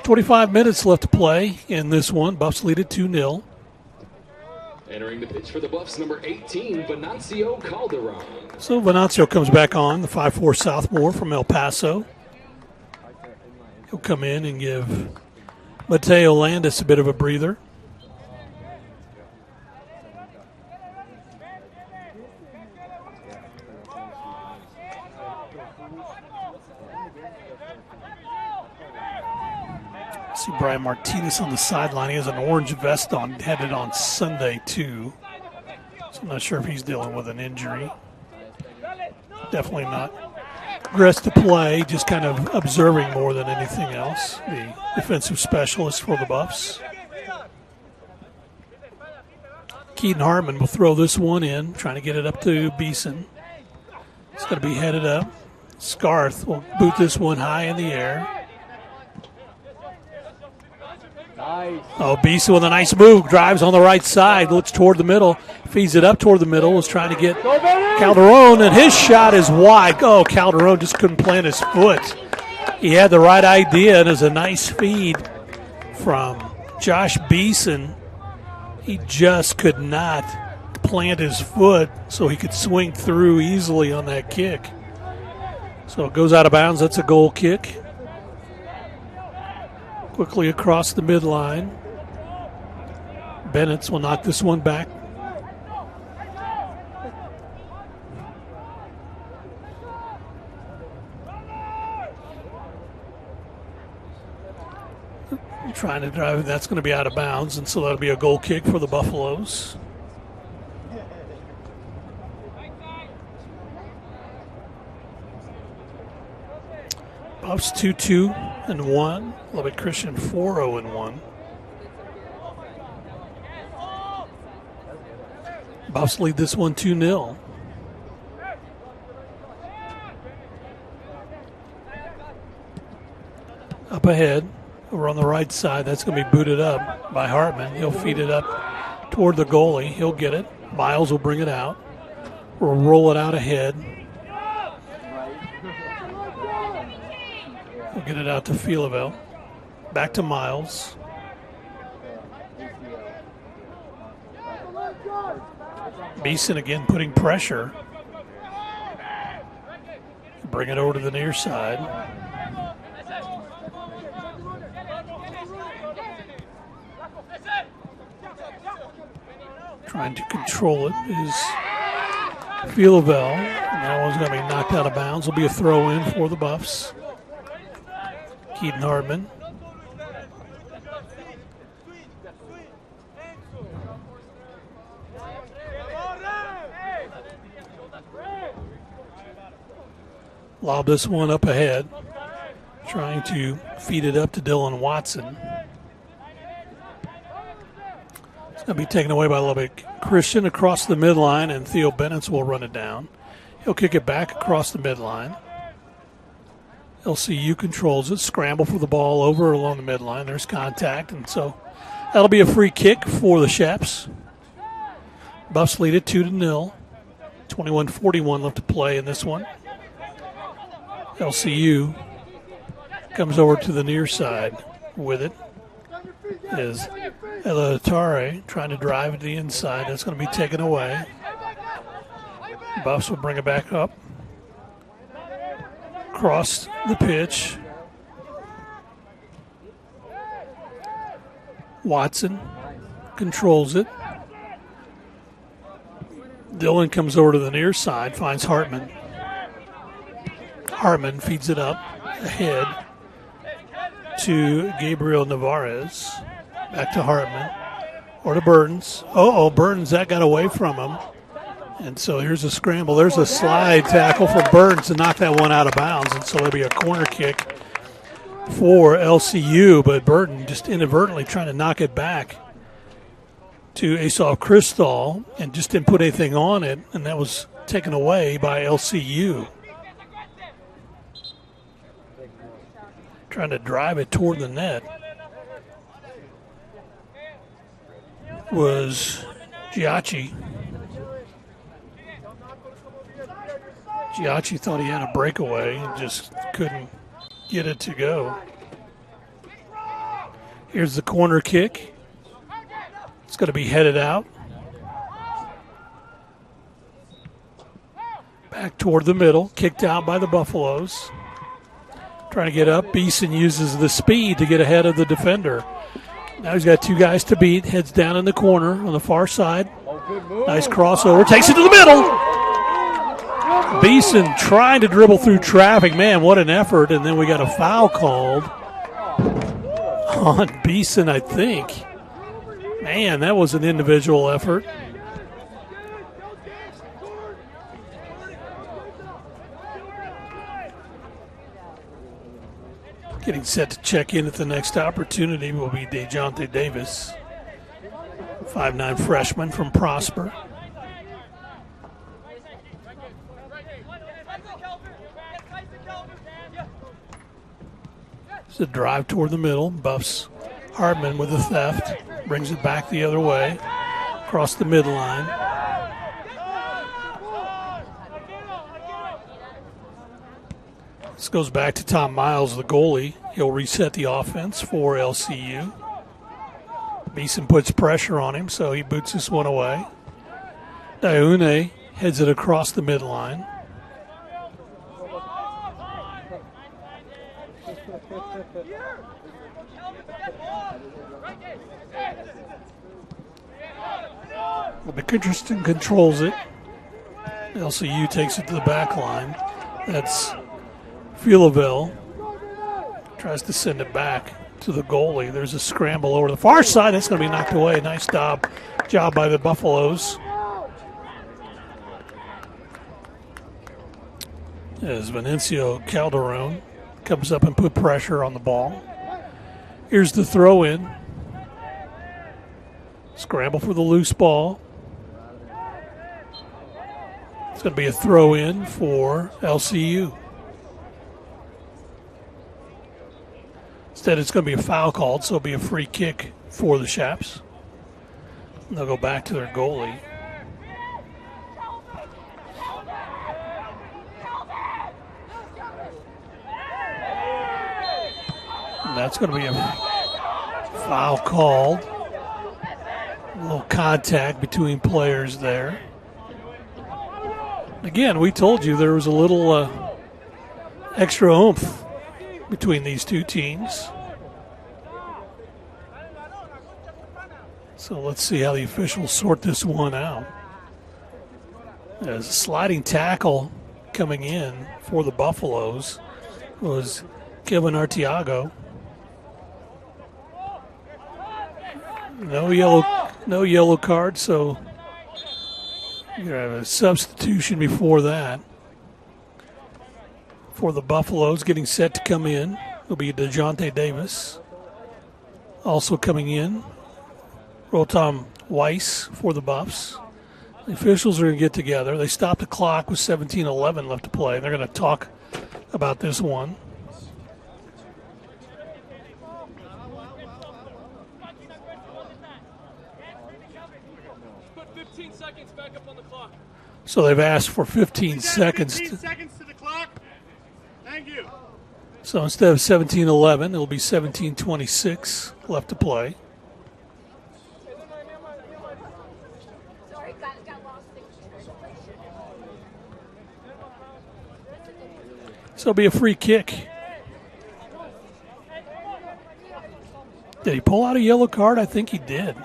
[SPEAKER 1] 25 minutes left to play in this one. Buffs lead at 2-0.
[SPEAKER 4] Entering the pitch for the Buffs, number 18, Venancio Calderon.
[SPEAKER 1] So Venancio comes back on, the 5'4" sophomore from El Paso. He'll come in and give Mateo Landis a bit of a breather. See Brian Martinez on the sideline. He has an orange vest on, headed on Sunday too. So I'm not sure if he's dealing with an injury. Definitely not dressed to play, just kind of observing more than anything else. The defensive specialist for the Buffs. Keaton Hartman will throw this one in, trying to get it up to Beeson. It's going to be headed up. Scarth will boot this one high in the air. Oh, Beeson with a nice move, drives on the right side, looks toward the middle, feeds it up toward the middle, was trying to get Calderon, and his shot is wide. Oh, Calderon just couldn't plant his foot. He had the right idea, and it was a nice feed from Josh Beeson. He just could not plant his foot so he could swing through easily on that kick. So it goes out of bounds. That's a goal kick. Quickly across the midline. Bennett will knock this one back. Trying to drive it. That's going to be out of bounds, and so that'll be a goal kick for the Buffaloes. Buffs 2-2-1. Lubbock Christian 4-0-1. Buffs lead this one 2-0. Up ahead, over on the right side, that's going to be booted up by Hartman. He'll feed it up toward the goalie. He'll get it. Miles will bring it out. will roll it out ahead. We'll get it out to Fielaville. Back to Miles. Beeson again putting pressure. Bring it over to the near side. Trying to control it is Fielaville. That one's going to be knocked out of bounds. Will be a throw in for the Buffs. Keaton Hardman. Lob this one up ahead. Trying to feed it up to Dylan Watson. It's going to be taken away by Lubbock Christian across the midline, and Theo Bennett will run it down. He'll kick it back across the midline. LCU controls it. Scramble for the ball over along the midline. There's contact, and so that'll be a free kick for the Chaps. Buffs lead it 2-0. 21:41 left to play in this one. LCU comes over to the near side with it. Is Elatare trying to drive it to the inside. That's going to be taken away. Buffs will bring it back up. Across the pitch. Watson controls it. Dylan comes over to the near side, finds Hartman. Hartman feeds it up ahead to Gabriel Navarez. Back to Hartman. Or to Burns. Burns, that got away from him. And so here's a scramble. There's a slide tackle from Burns to knock that one out of bounds. And so there'll be a corner kick for LCU. But Burton just inadvertently trying to knock it back to Asaf Crystal and just didn't put anything on it. And that was taken away by LCU. Trying to drive it toward the net was Giacchi. Giacchi thought he had a breakaway and just couldn't get it to go. Here's the corner kick. It's going to be headed out. Back toward the middle. Kicked out by the Buffaloes. Trying to get up. Beeson uses the speed to get ahead of the defender. Now he's got two guys to beat. Heads down in the corner on the far side. Nice crossover. Takes it to the middle. Beeson trying to dribble through traffic. Man, what an effort. And then we got a foul called on Beeson, I think. Man, that was an individual effort. Getting set to check in at the next opportunity will be DeJounte Davis, 5'9" freshman from Prosper. It's a drive toward the middle. Buffs Hardman with a theft. Brings it back the other way. Across the midline. This goes back to Tom Miles, the goalie. He'll reset the offense for LCU. Beeson puts pressure on him, so he boots this one away. Daune heads it across the midline. McIntereston controls it. LCU takes it to the back line. That's Fielaville. Tries to send it back to the goalie. There's a scramble over the far side. That's going to be knocked away. Nice job by the Buffaloes. As Venancio Calderon comes up and put pressure on the ball. Here's the throw in. Scramble for the loose ball. It's going to be a throw in for LCU. Instead, it's going to be a foul called, so it'll be a free kick for the Chaps. And they'll go back to their goalie. that's going to be a foul called. A little contact between players there. Again, we told you there was a little extra oomph between these two teams. So let's see how the officials sort this one out. There's a sliding tackle coming in for the Buffaloes was Kevin Artiago. No yellow card, so you're going to have a substitution before that. For the Buffaloes, getting set to come in will be DeJounte Davis. Also coming in, Rotom Weiss for the Buffs. The officials are going to get together. They stopped the clock with 17:11 left to play. They're going to talk about this one.
[SPEAKER 16] Put 15 seconds back up on the clock.
[SPEAKER 1] So they've asked for 15 seconds.
[SPEAKER 16] 15 seconds to the clock. Thank you.
[SPEAKER 1] So instead of 17:11, it'll be 17:26 left to play. So it'll be a free kick. Did he pull out a yellow card? I think he did.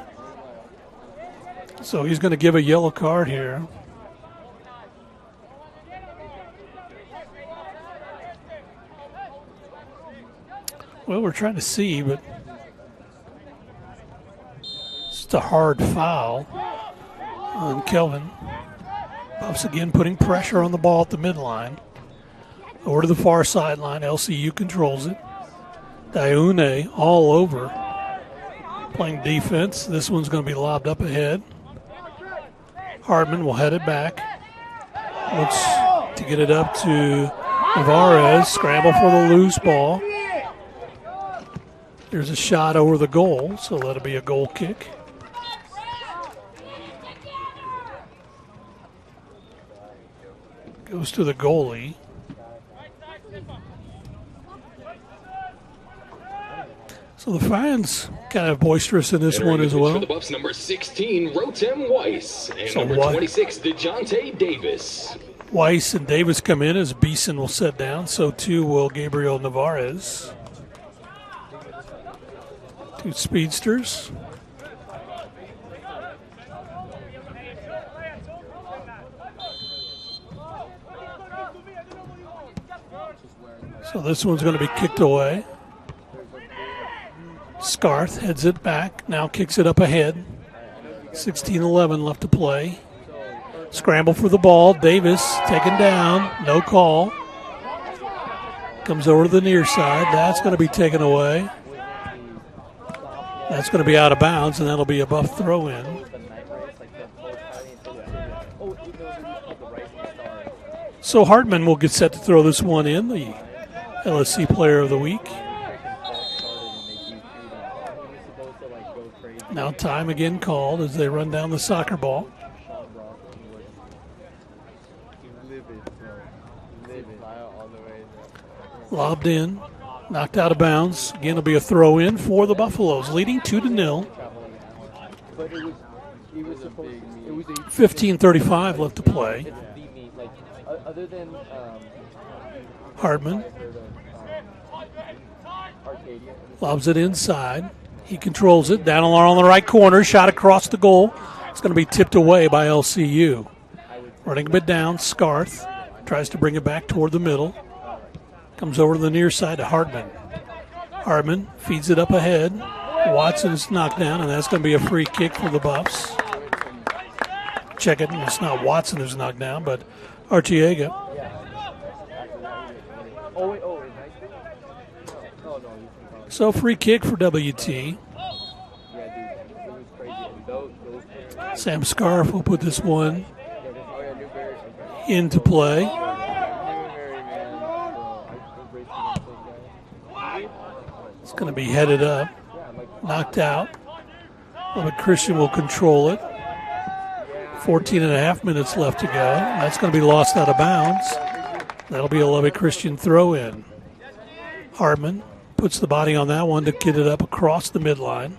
[SPEAKER 1] So he's going to give a yellow card here. Well, we're trying to see, but it's a hard foul on Kelvin. Buffs again putting pressure on the ball at the midline. Over to the far sideline, LCU controls it. Diune all over, playing defense. This one's going to be lobbed up ahead. Hartman will head it back. Looks to get it up to Navarez. Scramble for the loose ball. There's a shot over the goal, so that'll be a goal kick. Goes to the goalie. So the fans kind of boisterous in this one as well.
[SPEAKER 4] For the Buffs, number 16, Rotem Weiss, and
[SPEAKER 1] So
[SPEAKER 4] number 26, DeJounte Davis.
[SPEAKER 1] Weiss and Davis come in as Beeson will sit down. So too will Gabriel Navarez. Two speedsters. So this one's going to be kicked away. Scarth heads it back, now kicks it up ahead. 16:11 left to play. Scramble for the ball. Davis taken down, no call. Comes over to the near side. That's going to be taken away. That's going to be out of bounds, and that'll be a Buff throw-in. So Hartman will get set to throw this one in, the LSC Player of the Week. Now time again called as they run down the soccer ball. Lobbed in, knocked out of bounds. Again, it'll be a throw in for the Buffaloes, leading 2-0. 15:35 left to play. Hardman lobs it inside. He controls it. Down on the right corner. Shot across the goal. It's going to be tipped away by LCU. Running a bit down. Scarth tries to bring it back toward the middle. Comes over to the near side to Hartman. Hartman feeds it up ahead. Watson's knocked down, and that's going to be a free kick for the Buffs. Check it. It's not Watson who's knocked down, but Artiega. So free kick for WT. Sam Scarf will put this one into play. It's going to be headed up, knocked out. Lubbock Christian will control it. 14.5 minutes left to go. That's going to be lost out of bounds. That'll be a Lubbock Christian throw-in. Hartman puts the body on that one to get it up across the midline.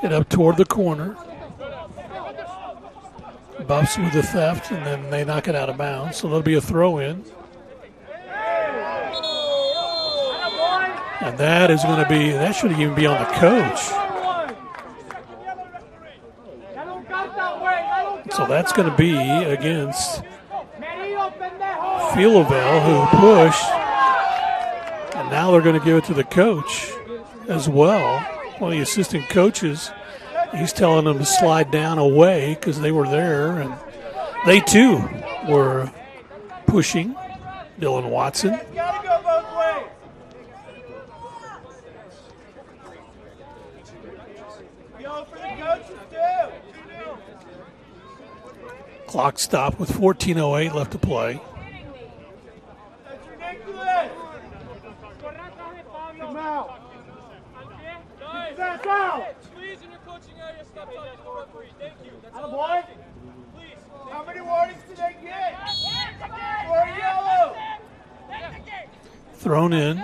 [SPEAKER 1] It up toward the corner. Buffs with the theft, and then they knock it out of bounds. So there'll be a throw in. And that is going to be, that should even be on the coach. So that's going to be against Fielovale, who pushed. And now they're going to give it to the coach as well. One of the assistant coaches, he's telling them to slide down away because they were there. And they too were pushing Dylan Watson. Clock stopped with 14:08 left to play.
[SPEAKER 16] How many warnings did they get? 4 yellow.
[SPEAKER 1] Thrown in.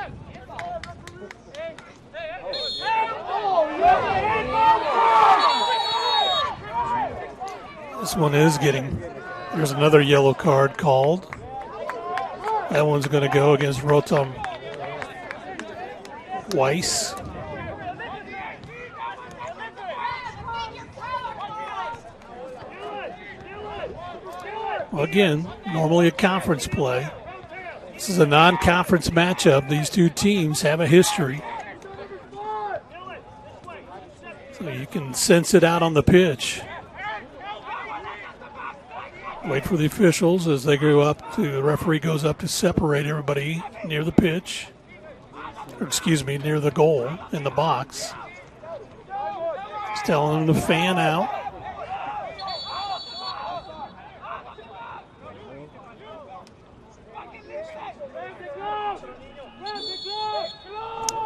[SPEAKER 1] This one is getting, there's another yellow card called. That one's going to go against Rotom Weiss. Well, again, normally a conference play. This is a non-conference matchup. These two teams have a history. So you can sense it out on the pitch. Wait for the officials as they go up to, the referee goes up to separate everybody near the pitch. Or excuse me, near the goal in the box. He's telling them to fan out.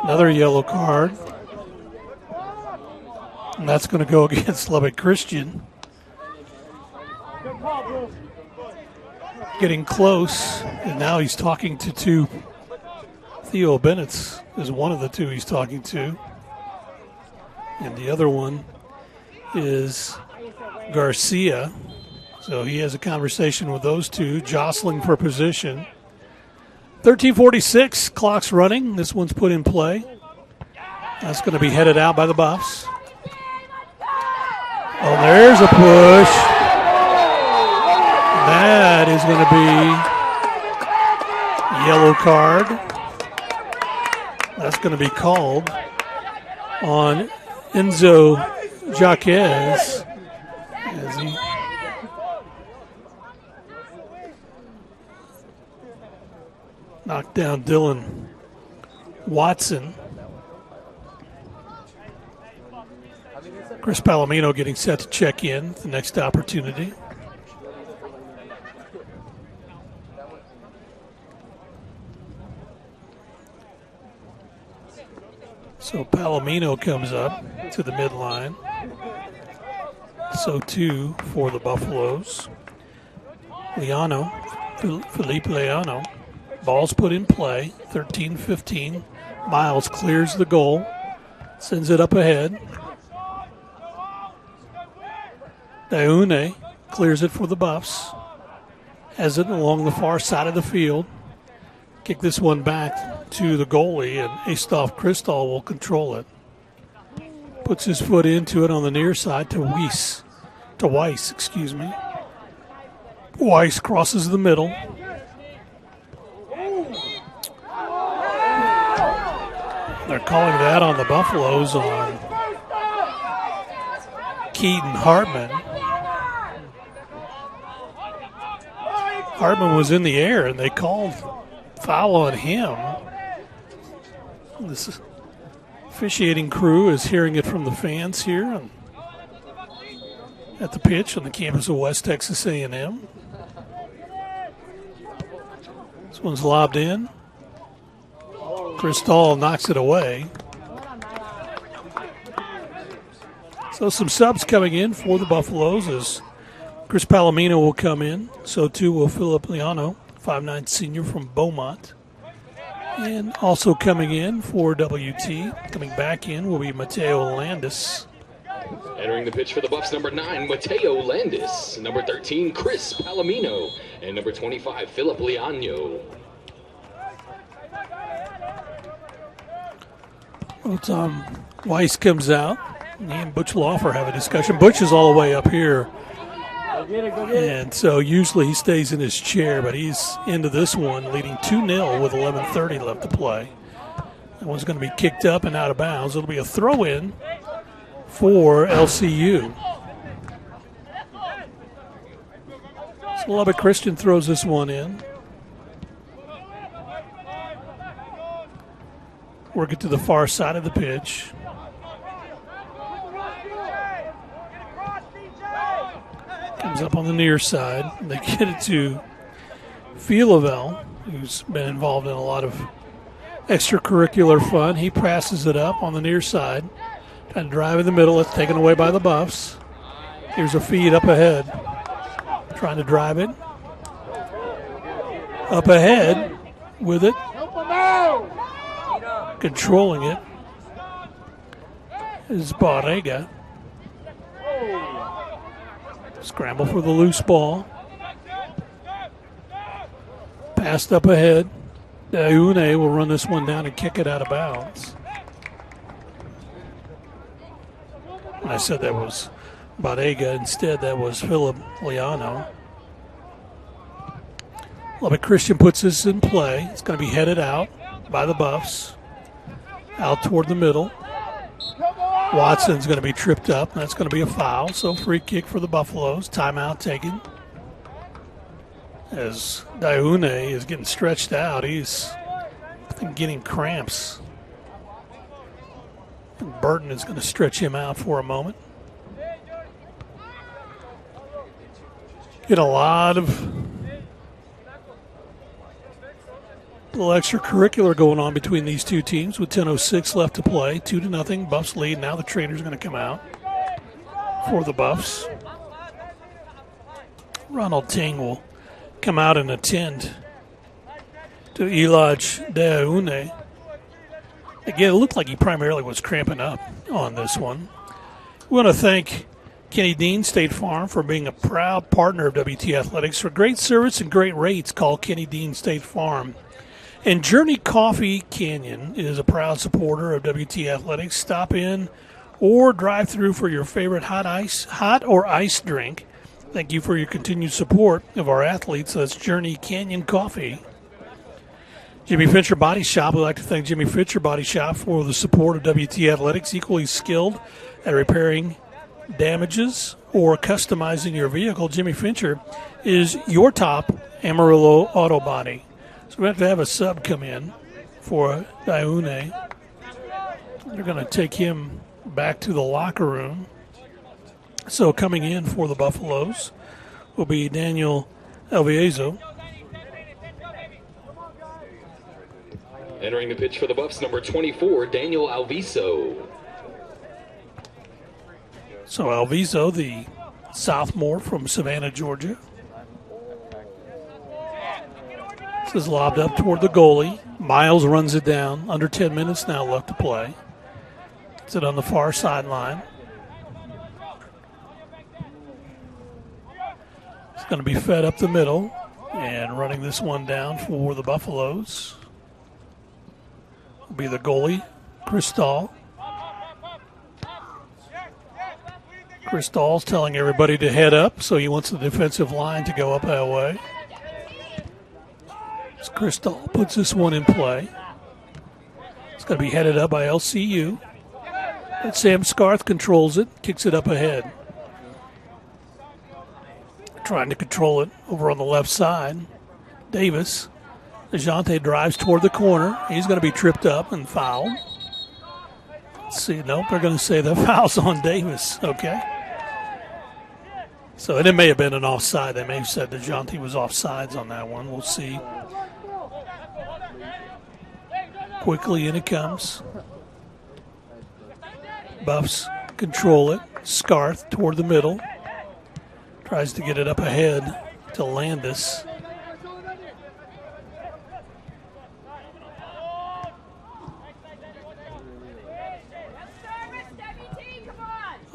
[SPEAKER 1] Another yellow card. And that's going to go against Lubbock Christian. Getting close, and now he's talking to two. Theo Bennett's is one of the two he's talking to. And the other one is Garcia. So he has a conversation with those two, jostling for position. 13:46, clock's running. This one's put in play. That's going to be headed out by the Buffs. Oh, there's a push. That is going to be yellow card. That's going to be called on Enzo Jaquez as he knocked down Dylan Watson. Chris Palomino getting set to check in the next opportunity. So Palomino comes up to the midline. So too for the Buffaloes. Leano, Felipe Leano. Ball's put in play. 13-15. Miles clears the goal. Sends it up ahead. Daune clears it for the Buffs. Has it along the far side of the field. Kick this one back to the goalie, and Astolf Kristal will control it. Puts his foot into it on the near side to Weiss. Weiss crosses the middle. They're calling that on the Buffaloes on Keaton Hartman. Hartman was in the air, and they called foul on him. This officiating crew is hearing it from the fans here at the pitch on the campus of West Texas A&M. This one's lobbed in. Kristal knocks it away. So some subs coming in for the Buffaloes as Chris Palomino will come in. So too will Philip Leano. 5'9" senior from Beaumont. And also coming in for WT, coming back in will be Mateo Landis.
[SPEAKER 4] Entering the pitch for the Buffs, number 9, Mateo Landis. Number 13, Chris Palomino. And number 25, Philip Liano.
[SPEAKER 1] Well, Tom Weiss comes out. He and Butch Lawfer have a discussion. Butch is all the way up here. And so usually he stays in his chair, but he's into this one, leading 2-0 with 11:30 left to play. That one's going to be kicked up and out of bounds. It'll be a throw-in for LCU. So Lubbock Christian throws this one in. Work it to the far side of the pitch. Comes up on the near side. They get it to Filavelle, who's been involved in a lot of extracurricular fun. He passes it up on the near side. Trying to drive in the middle. It's taken away by the Buffs. Here's a feed up ahead. Trying to drive it. Up ahead with it. Controlling it is Barrega. Scramble for the loose ball. Passed up ahead. Daune will run this one down and kick it out of bounds. I said that was Barrega. Instead, that was Philip Liano. Lubbock Christian puts this in play. It's going to be headed out by the Buffs. Out toward the middle. Watson's going to be tripped up, and that's going to be a foul. So free kick for the Buffaloes. Timeout taken. As Daune is getting stretched out, he's, I think, getting cramps. And Burton is going to stretch him out for a moment. Get a lot of little extracurricular going on between these two teams with 10:06 left to play. 2-0. Buffs lead. Now the Trainers going to come out for the Buffs. Ronald Ting will come out and attend to Elaj Daune. Again, it looked like he primarily was cramping up on this one. We want to thank Kenny Dean State Farm for being a proud partner of WT Athletics. For great service and great rates, call Kenny Dean State Farm. And Journey Coffee Canyon is a proud supporter of WT Athletics. Stop in or drive through for your favorite hot or ice drink. Thank you for your continued support of our athletes. That's Journey Canyon Coffee. Jimmy Fincher Body Shop. We'd like to thank Jimmy Fincher Body Shop for the support of WT Athletics. Equally skilled at repairing damages or customizing your vehicle. Jimmy Fincher is your top Amarillo auto body. So we have to have a sub come in for Daune. They're going to take him back to the locker room. So coming in for the Buffaloes will be Daniel Alviezo.
[SPEAKER 4] Entering the pitch for the Buffs, number 24, Daniel Alviso.
[SPEAKER 1] So Alviso, the sophomore from Savannah, Georgia. This is lobbed up toward the goalie. Miles runs it down. Under 10 minutes now left to play. It's it on the far sideline. It's going to be fed up the middle. And running this one down for the Buffaloes will be the goalie, Cristal. Cristal's telling everybody to head up, so he wants the defensive line to go up that way. Cristal puts this one in play. It's going to be headed up by LCU. And Sam Scarth controls it, kicks it up ahead. Trying to control it over on the left side. Davis. DeJounte drives toward the corner. He's going to be tripped up and fouled. Let's see. Nope, they're going to say the foul's on Davis. Okay. So it may have been an offside. They may have said DeJounte was offsides on that one. We'll see. Quickly in it comes. Buffs control it. Scarth toward the middle. Tries to get it up ahead to Landis.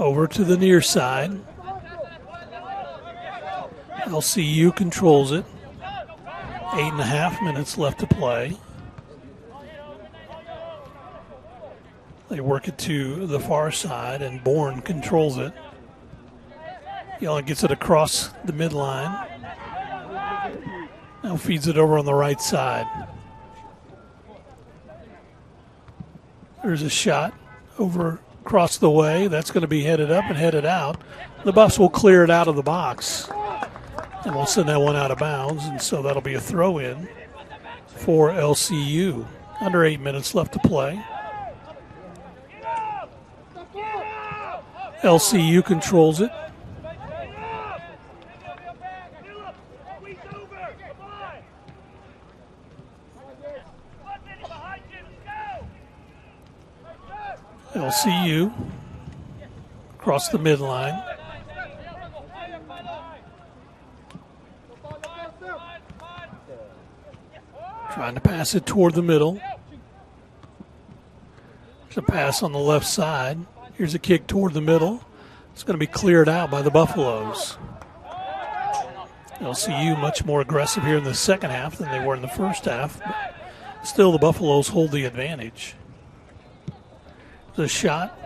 [SPEAKER 1] Over to the near side. LCU controls it. 8.5 minutes left to play. They work it to the far side, and Bourne controls it. Yellen gets it across the midline. Now feeds it over on the right side. There's a shot over across the way. That's going to be headed up and headed out. The Buffs will clear it out of the box. And we'll send that one out of bounds, and so that'll be a throw-in for LCU. Under 8 minutes left to play. LCU controls it. LCU across the midline. Trying to pass it toward the middle. There's a pass on the left side. Here's a kick toward the middle. It's going to be cleared out by the Buffaloes. LCU much more aggressive here in the second half than they were in the first half. But still, the Buffaloes hold the advantage. There's a shot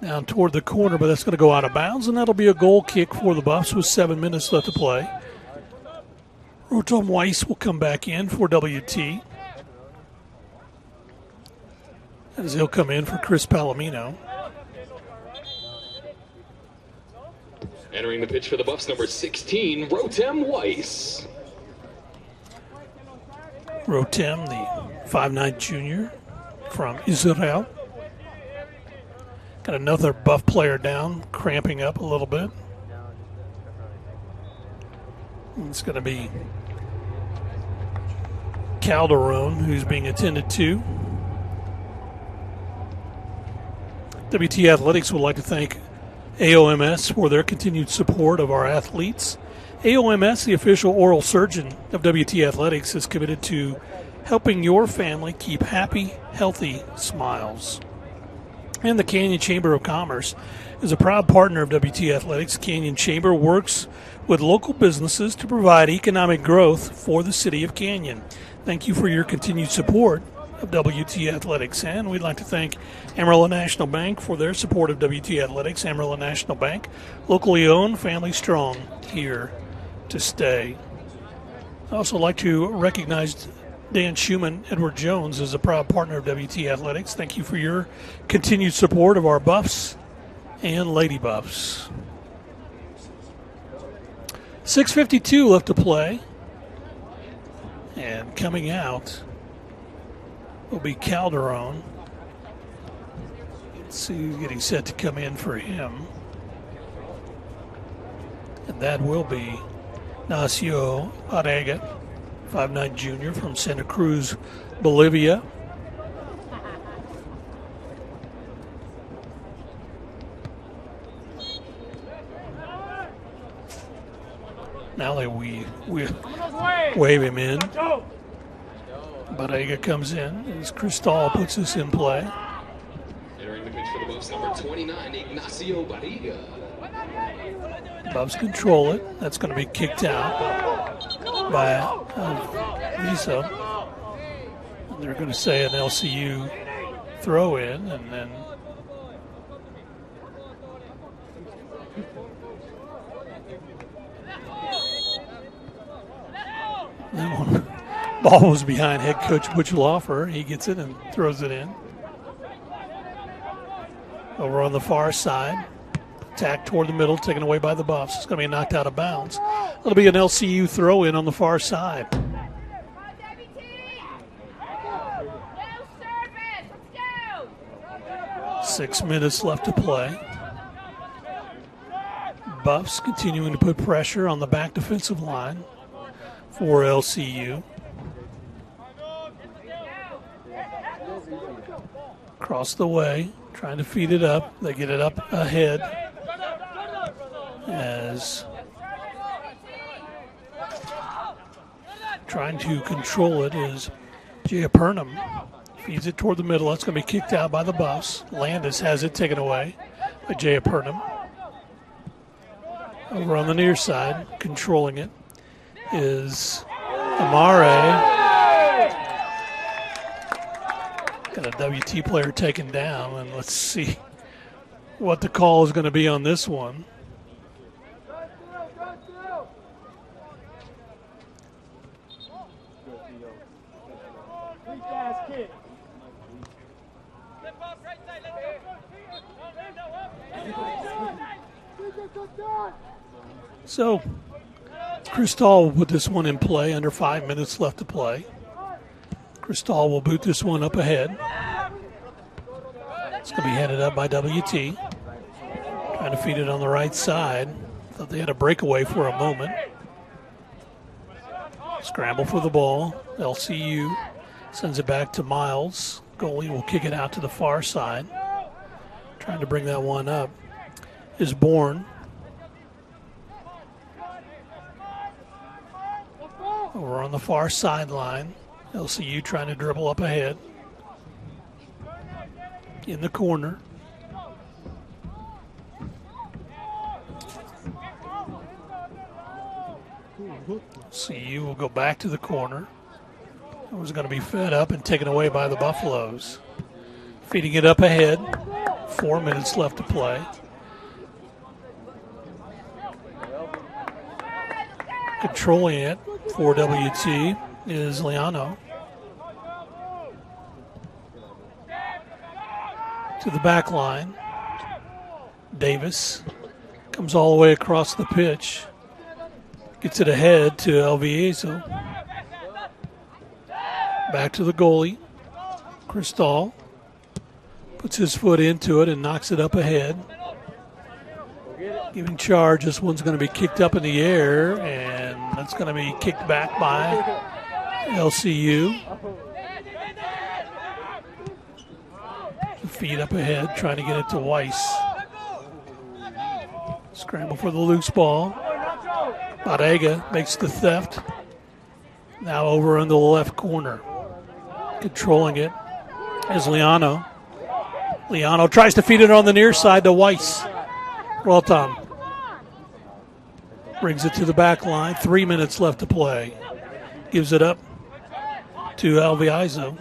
[SPEAKER 1] down toward the corner, but that's going to go out of bounds, and that'll be a goal kick for the Buffs with 7 minutes left to play. Rotom Weiss will come back in for WT, as he'll come in for Chris Palomino.
[SPEAKER 4] Entering the pitch for the Buffs, number 16, Rotem Weiss.
[SPEAKER 1] Rotem, the 5'9" junior from Israel. Got another Buff player down, cramping up a little bit. It's going to be Calderon who's being attended to. WT Athletics would like to thank AOMS for their continued support of our athletes. AOMS, the official oral surgeon of WT Athletics, is committed to helping your family keep happy, healthy smiles. And the Canyon Chamber of Commerce is a proud partner of WT Athletics. Canyon Chamber works with local businesses to provide economic growth for the city of Canyon. Thank you for your continued support of WT Athletics. And we'd like to thank Amarillo National Bank for their support of WT Athletics. Amarillo National Bank, locally owned, family strong, here to stay. I'd also like to recognize Dan Schumann, Edward Jones, is a proud partner of WT Athletics. Thank you for your continued support of our Buffs and Lady Buffs. 6:52 left to play. And coming out will be Calderon. Let's see who's getting set to come in for him. And that will be Nacio Arega, 5'9" junior from Santa Cruz, Bolivia. Now we wave him in. Barrega comes in as Cristal puts this in play.
[SPEAKER 4] Entering the pitch for the Buffs, number 29, Ignacio Barriga.
[SPEAKER 1] Buffs control it. That's going to be kicked out by Visa. And they're going to say an LCU throw in, and then that one. Ball was behind head coach Butch Laufer. He gets it and throws it in. Over on the far side. Attack toward the middle, taken away by the Buffs. It's going to be knocked out of bounds. It'll be an LCU throw in on the far side. Six minutes left to play. Buffs continuing to put pressure on the back defensive line for LCU. Across the way, trying to feed it up. They get it up ahead as trying to control it is Giapernam. Feeds it toward the middle. That's going to be kicked out by the Buffs. Landis has it taken away by Jay Purnham. Over on the near side, controlling it, is Amare. Got a WT player taken down, and let's see what the call is going to be on this one. So, Cristal will put this one in play, under 5 minutes left to play. Cristal will boot this one up ahead. It's going to be headed up by WT. Trying to feed it on the right side. Thought they had a breakaway for a moment. Scramble for the ball. LCU sends it back to Miles. Goalie will kick it out to the far side. Trying to bring that one up is Bourne. Over on the far sideline. LCU trying to dribble up ahead. In the corner. LCU will go back to the corner. It was going to be fed up and taken away by the Buffaloes. Feeding it up ahead. 4 minutes left to play. Controlling it for WT is Liano. To the back line. Davis comes all the way across the pitch. Gets it ahead to Elviezo. Back to the goalie. Cristal puts his foot into it and knocks it up ahead. Giving charge. This one's going to be kicked up in the air, and that's going to be kicked back by LCU. Feet up ahead, trying to get it to Weiss. Scramble for the loose ball. Barrega makes the theft. Now over in the left corner. Controlling it is Liano. Liano tries to feed it on the near side to Weiss. Rotom brings it to the back line. 3 minutes left to play. Gives it up to Alviazo.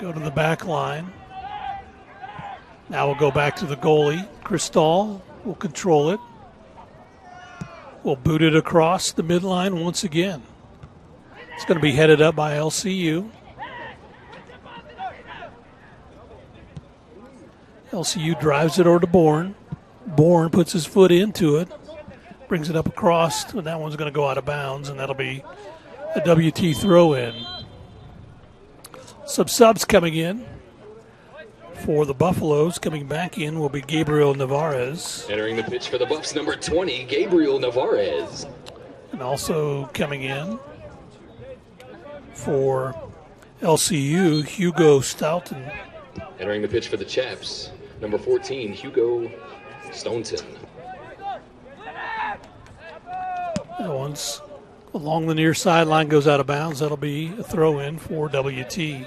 [SPEAKER 1] Go to the back line. Now we'll go back to the goalie. Cristal will control it. We'll boot it across the midline once again. It's going to be headed up by LCU. LCU drives it over to Bourne. Bourne puts his foot into it. Brings it up across, and that one's going to go out of bounds, and that'll be a WT throw-in. Some subs coming in for the Buffaloes. Coming back in will be Gabriel Navarez.
[SPEAKER 4] Entering the pitch for the Buffs, number 20, Gabriel Navarez.
[SPEAKER 1] And also coming in for LCU, Hugo Stoughton.
[SPEAKER 4] Entering the pitch for the Chaps, number 14, Hugo Staunton.
[SPEAKER 1] That one's along the near sideline, goes out of bounds. That'll be a throw-in for WT.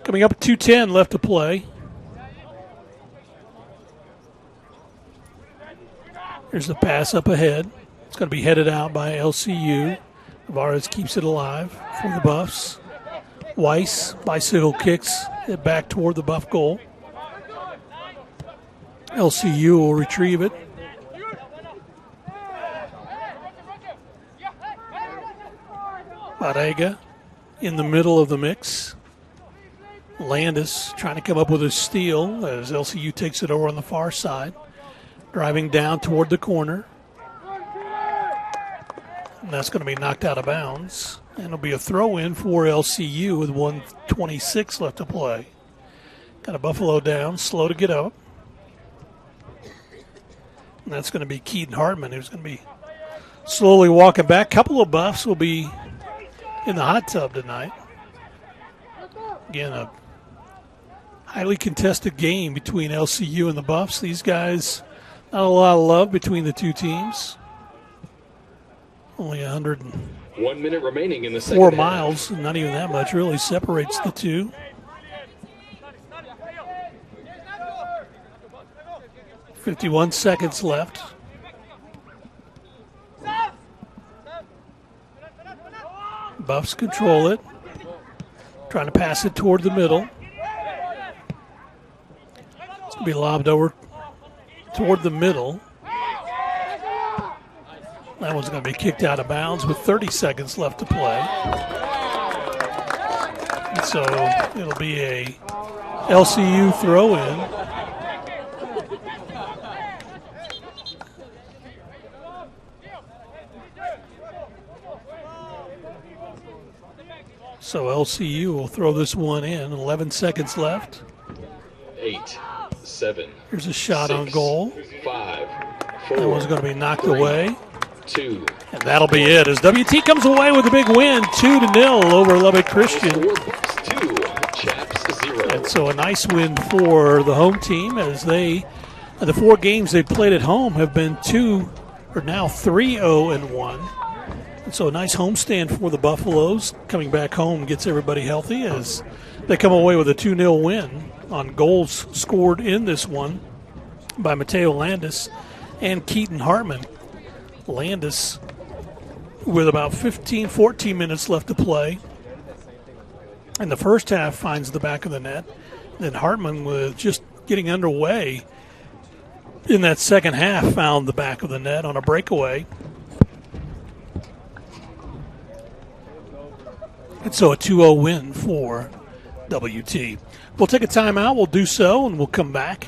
[SPEAKER 1] Coming up, 2:10 left to play. Here's the pass up ahead. It's going to be headed out by LCU. Navarez keeps it alive for the Buffs. Weiss, bicycle kicks it back toward the Buff goal. LCU will retrieve it. Barrega in the middle of the mix. Landis trying to come up with a steal as LCU takes it over on the far side. Driving down toward the corner. And that's going to be knocked out of bounds. And it'll be a throw-in for LCU with 1:26 left to play. Got a Buffalo down, slow to get up. And that's going to be Keaton Hartman, who's going to be slowly walking back. Couple of Buffs will be in the hot tub tonight. Again, a highly contested game between LCU and the Buffs. These guys, not a lot of love between the two teams. Only
[SPEAKER 4] 1 minute remaining in the second
[SPEAKER 1] 4
[SPEAKER 4] half.
[SPEAKER 1] miles, not even that much, really separates the two. 51 seconds left. Buffs control it. Trying to pass it toward the middle. It's going to be lobbed over toward the middle. That one's going to be kicked out of bounds with 30 seconds left to play. And so it'll be a LCU throw-in. So LCU will throw this one in. 11 seconds left.
[SPEAKER 4] 8, 7.
[SPEAKER 1] Here's a shot
[SPEAKER 4] 6,
[SPEAKER 1] on goal.
[SPEAKER 4] 5, 4.
[SPEAKER 1] That one's going to be knocked away.
[SPEAKER 4] 2.
[SPEAKER 1] And that'll be it as WT comes away with a big win, 2-0 over Lubbock Christian.
[SPEAKER 4] 2, Chaps 0.
[SPEAKER 1] And so a nice win for the home team as the 4 games they've played at home have been 3-0-1. And so a nice homestand for the Buffaloes. Coming back home gets everybody healthy as they come away with a 2-0 win on goals scored in this one by Mateo Landis and Keaton Hartman. Landis with about 14 minutes left to play. In the first half finds the back of the net. Then Hartman, with just getting underway in that second half, found the back of the net on a breakaway. And so a 2-0 win for WT. We'll take a timeout. We'll do so, and we'll come back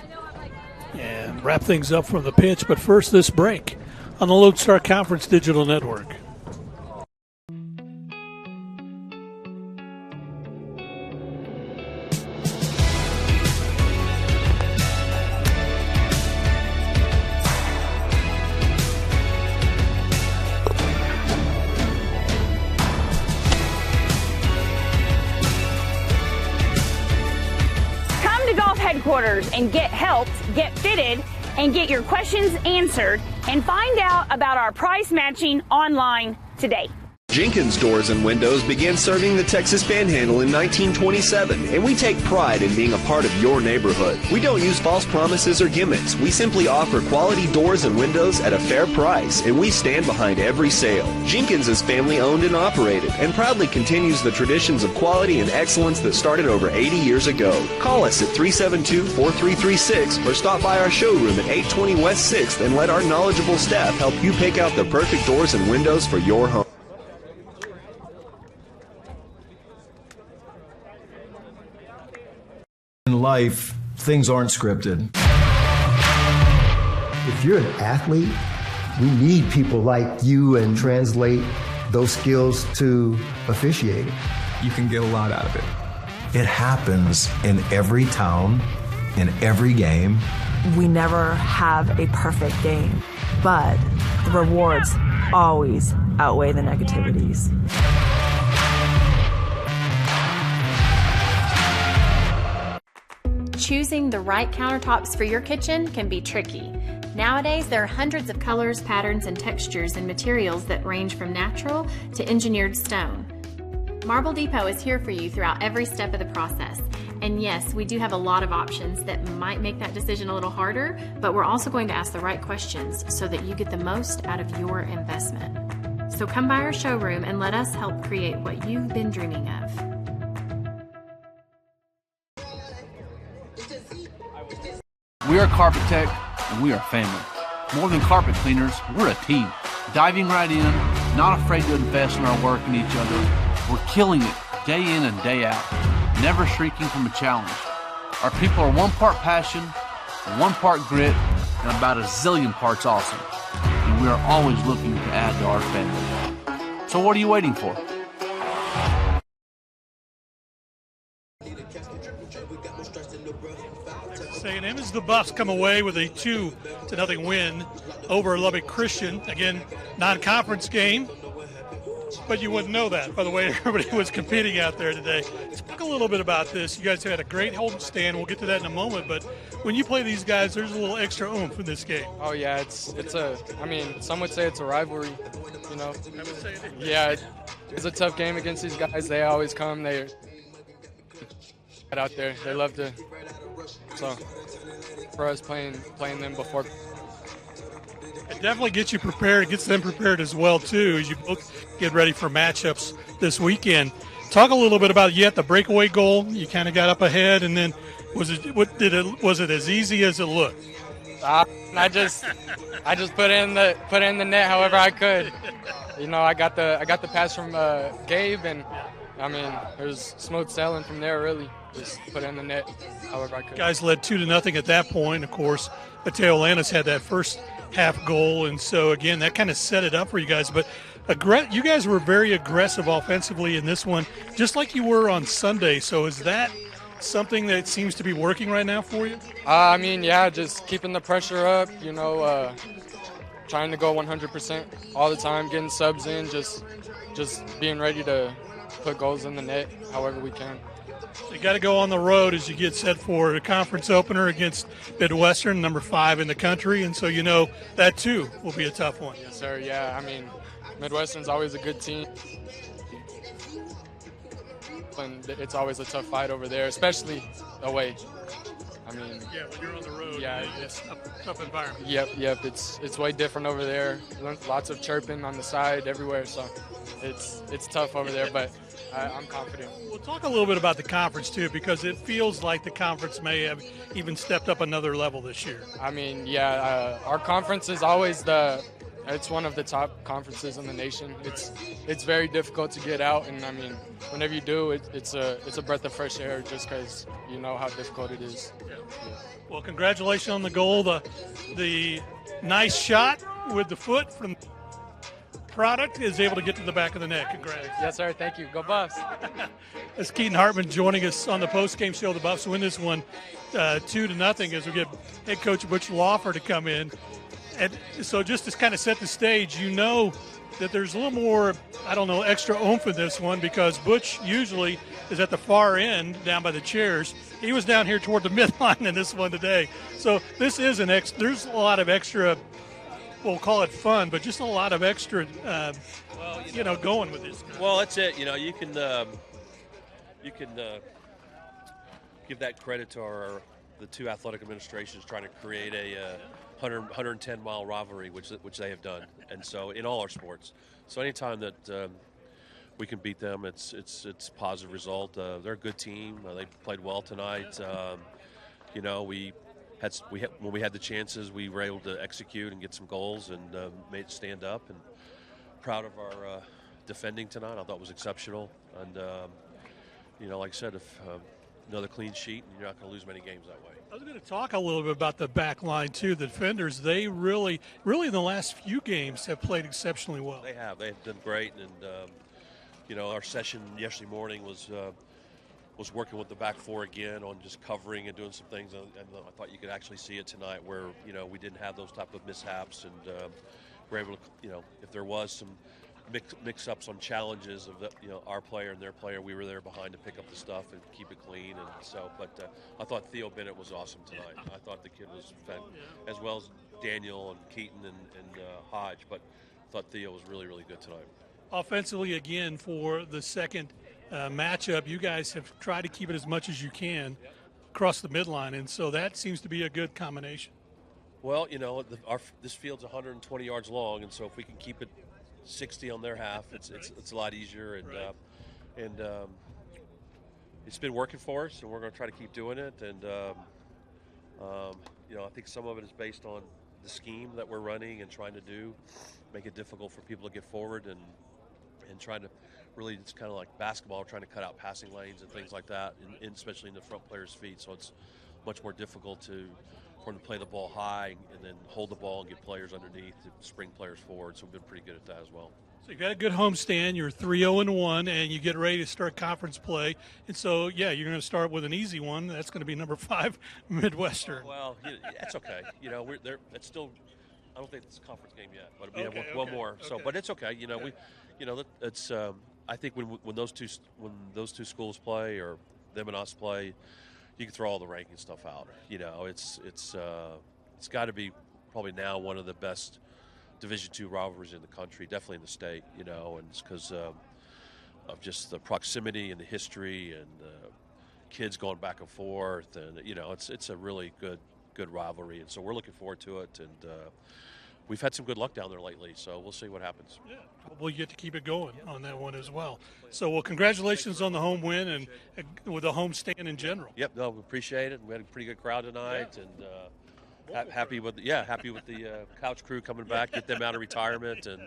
[SPEAKER 1] and wrap things up from the pitch. But first, this break on the Lodestar Conference Digital Network.
[SPEAKER 17] And get helped, get fitted, and get your questions answered, and find out about our price matching online today.
[SPEAKER 18] Jenkins Doors and Windows began serving the Texas Panhandle in 1927, and we take pride in being a part of your neighborhood. We don't use false promises or gimmicks. We simply offer quality doors and windows at a fair price, and we stand behind every sale. Jenkins is family owned and operated, and proudly continues the traditions of quality and excellence that started over 80 years ago. Call us at 372-4336 or stop by our showroom at 820 West 6th and let our knowledgeable staff help you pick out the perfect doors and windows for your home.
[SPEAKER 19] In life, things aren't scripted.
[SPEAKER 20] If you're an athlete, we need people like you and translate those skills to officiating.
[SPEAKER 19] You can get a lot out of it.
[SPEAKER 20] It happens in every town, in every game.
[SPEAKER 21] We never have a perfect game, but the rewards always outweigh the negativities.
[SPEAKER 22] Choosing the right countertops for your kitchen can be tricky. Nowadays, there are hundreds of colors, patterns, and textures and materials that range from natural to engineered stone. Marble Depot is here for you throughout every step of the process. And yes, we do have a lot of options that might make that decision a little harder, but we're also going to ask the right questions so that you get the most out of your investment. So come by our showroom and let us help create what you've been dreaming of.
[SPEAKER 6] We are Carpet Tech, and we are family. More than carpet cleaners, we're a team. Diving right in, not afraid to invest in our work and each other. We're killing it day in and day out, never shrinking from a challenge. Our people are 1 part passion, 1 part grit, and about a zillion parts awesome. And we are always looking to add to our family. So what are you waiting for?
[SPEAKER 1] A&M as the Buffs come away with a 2-0 win over Lubbock Christian. Again, non-conference game, but you wouldn't know that by the way everybody was competing out there today. Let's talk a little bit about this. You guys had a great home stand. We'll get to that in a moment, but when you play these guys, there's a little extra oomph in this game.
[SPEAKER 23] Oh yeah, it's I mean, some would say it's a rivalry, you know. Yeah, it's a tough game against these guys. They always come. They out there. They love to. So for us playing them before.
[SPEAKER 1] It definitely gets you prepared. It gets them prepared as well, too, as you both get ready for matchups this weekend. Talk a little bit about the breakaway goal. You kind of got up ahead, and then was it as easy as it looked?
[SPEAKER 23] I just put in the net however I could. I got the pass from Gabe, and I mean it was smooth sailing from there. Really, just put in the net however I could.
[SPEAKER 1] Guys led 2-0 at that point. Of course, Mateo Landis had that first half goal, and so again that kind of set it up for you guys. But you guys were very aggressive offensively in this one, just like you were on Sunday. So is that something that seems to be working right now for you?
[SPEAKER 23] I mean, yeah, just keeping the pressure up, trying to go 100% all the time, getting subs in, just being ready to put goals in the net however we can.
[SPEAKER 1] You got to go on the road as you get set for a conference opener against Midwestern, number 5 in the country, and so that too will be a tough one.
[SPEAKER 23] Yes, sir. Yeah, I mean, Midwestern's always a good team. And it's always a tough fight over there, especially away. I mean,
[SPEAKER 1] when you're on the road, it's a tough environment.
[SPEAKER 23] Yep. It's way different over there. Lots of chirping on the side everywhere, so it's tough over there. But I'm confident.
[SPEAKER 1] We'll talk a little bit about the conference too, because it feels like the conference may have even stepped up another level this year.
[SPEAKER 23] I mean, our conference is always it's one of the top conferences in the nation. It's very difficult to get out, and I mean, whenever you do, it's a breath of fresh air just because you know how difficult it is.
[SPEAKER 1] Yeah. Well, congratulations on the goal. The nice shot with the foot from product is able to get to the back of the net. Congrats.
[SPEAKER 23] Yes, sir. Thank you. Go Buffs.
[SPEAKER 1] That's Keaton Hartman joining us on the post-game show. The Buffs win this one 2-0 as we get head coach Butch Lawfer to come in. And so just to kind of set the stage, that there's a little more, extra oomph in this one because Butch usually is at the far end down by the chairs. He was down here toward the midline in this one today. So this is there's a lot of extra, we'll call it fun, but just a lot of extra, going with this.
[SPEAKER 2] Well, that's it. You can give that credit to the two athletic administrations trying to create a 110-mile rivalry, which they have done, and so in all our sports. So anytime that we can beat them, it's a positive result. They're a good team. They played well tonight. When we had the chances, we were able to execute and get some goals and made it stand up. And proud of our defending tonight. I thought it was exceptional. And like I said, if another clean sheet, and you're not going to lose many games that way.
[SPEAKER 1] I was going to talk a little bit about the back line, too. The defenders, they really in the last few games have played exceptionally well.
[SPEAKER 2] They have. They've done great. And, our session yesterday morning was working with the back four again on just covering and doing some things. And I thought you could actually see it tonight where, we didn't have those type of mishaps. And we're able to, if there was some mix-ups on challenges of our player and their player, we were there behind to pick up the stuff and keep it clean. And so, but I thought Theo Bennett was awesome tonight. I thought the kid was as well as Daniel and Keaton and Hodge, but I thought Theo was really, really good tonight.
[SPEAKER 1] Offensively, again, for the second matchup, you guys have tried to keep it as much as you can across the midline, and so that seems to be a good combination.
[SPEAKER 2] Well, this field's 120 yards long, and so if we can keep it 60 on their half, it's a lot easier, and it's been working for us, and we're going to try to keep doing it. And I think some of it is based on the scheme that we're running and trying to make it difficult for people to get forward and trying to really, it's kind of like basketball, trying to cut out passing lanes and things like that, and especially in the front players' feet. So it's much more difficult for them to play the ball high and then hold the ball and get players underneath to spring players forward. So we've been pretty good at that as well.
[SPEAKER 1] So you've got a good homestand. You're 3-0-1, and you get ready to start conference play. And so, you're going to start with an easy one. That's going to be number 5, Midwestern.
[SPEAKER 2] Well, that's okay. We're there. It's still. I don't think it's a conference game yet, but we have one more. So, but it's okay. It's. I think when those two schools play, or them and us play, you can throw all the ranking stuff out. It's got to be probably now one of the best Division II rivalries in the country, definitely in the state. And it's because of just the proximity and the history and kids going back and forth, and it's a really good good rivalry, and so we're looking forward to it. And we've had some good luck down there lately, so we'll see what happens.
[SPEAKER 1] Yeah, we'll get to keep it going on that one as well. So, well, congratulations on the home win and with the home stand in general.
[SPEAKER 2] Yep, no, we appreciate it. We had a pretty good crowd tonight, and happy with the couch crew coming back, get them out of retirement, and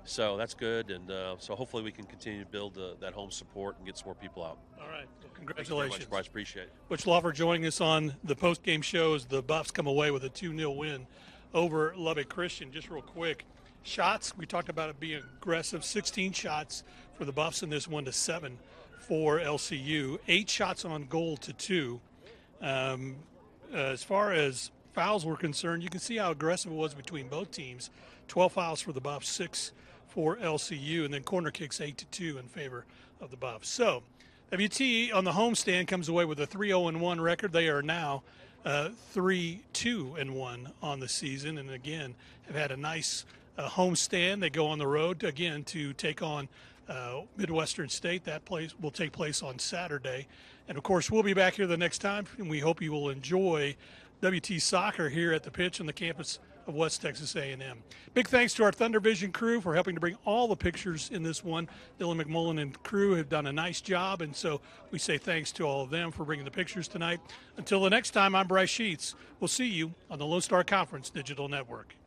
[SPEAKER 2] so that's good. And so hopefully we can continue to build that home support and get some more people out.
[SPEAKER 1] All right, well,
[SPEAKER 2] Thank
[SPEAKER 1] congratulations.
[SPEAKER 2] you very much, Bryce. Appreciate it.
[SPEAKER 1] Butch Lawver joining us on the post-game show as the Buffs come away with a 2-0 win over Lubbock Christian. Just real quick, shots, we talked about it being aggressive. 16 shots for the Buffs in this 1-7 for LCU. 8 shots on goal to 2. As far as fouls were concerned, you can see how aggressive it was between both teams. 12 fouls for the Buffs, 6 for LCU, and then corner kicks 8-2 in favor of the Buffs. So WT on the homestand comes away with a 3-0-1 record. They are now 3-2-1 on the season, and again have had a nice homestand. They go on the road again to take on Midwestern State. That will take place on Saturday, and of course we'll be back here the next time, and we hope you will enjoy WT soccer here at the pitch on the campus of West Texas A&M. Big thanks to our Thunder Vision crew for helping to bring all the pictures in this one. Dylan McMullen and crew have done a nice job, and so we say thanks to all of them for bringing the pictures tonight. Until the next time, I'm Bryce Sheets. We'll see you on the Lone Star Conference Digital Network.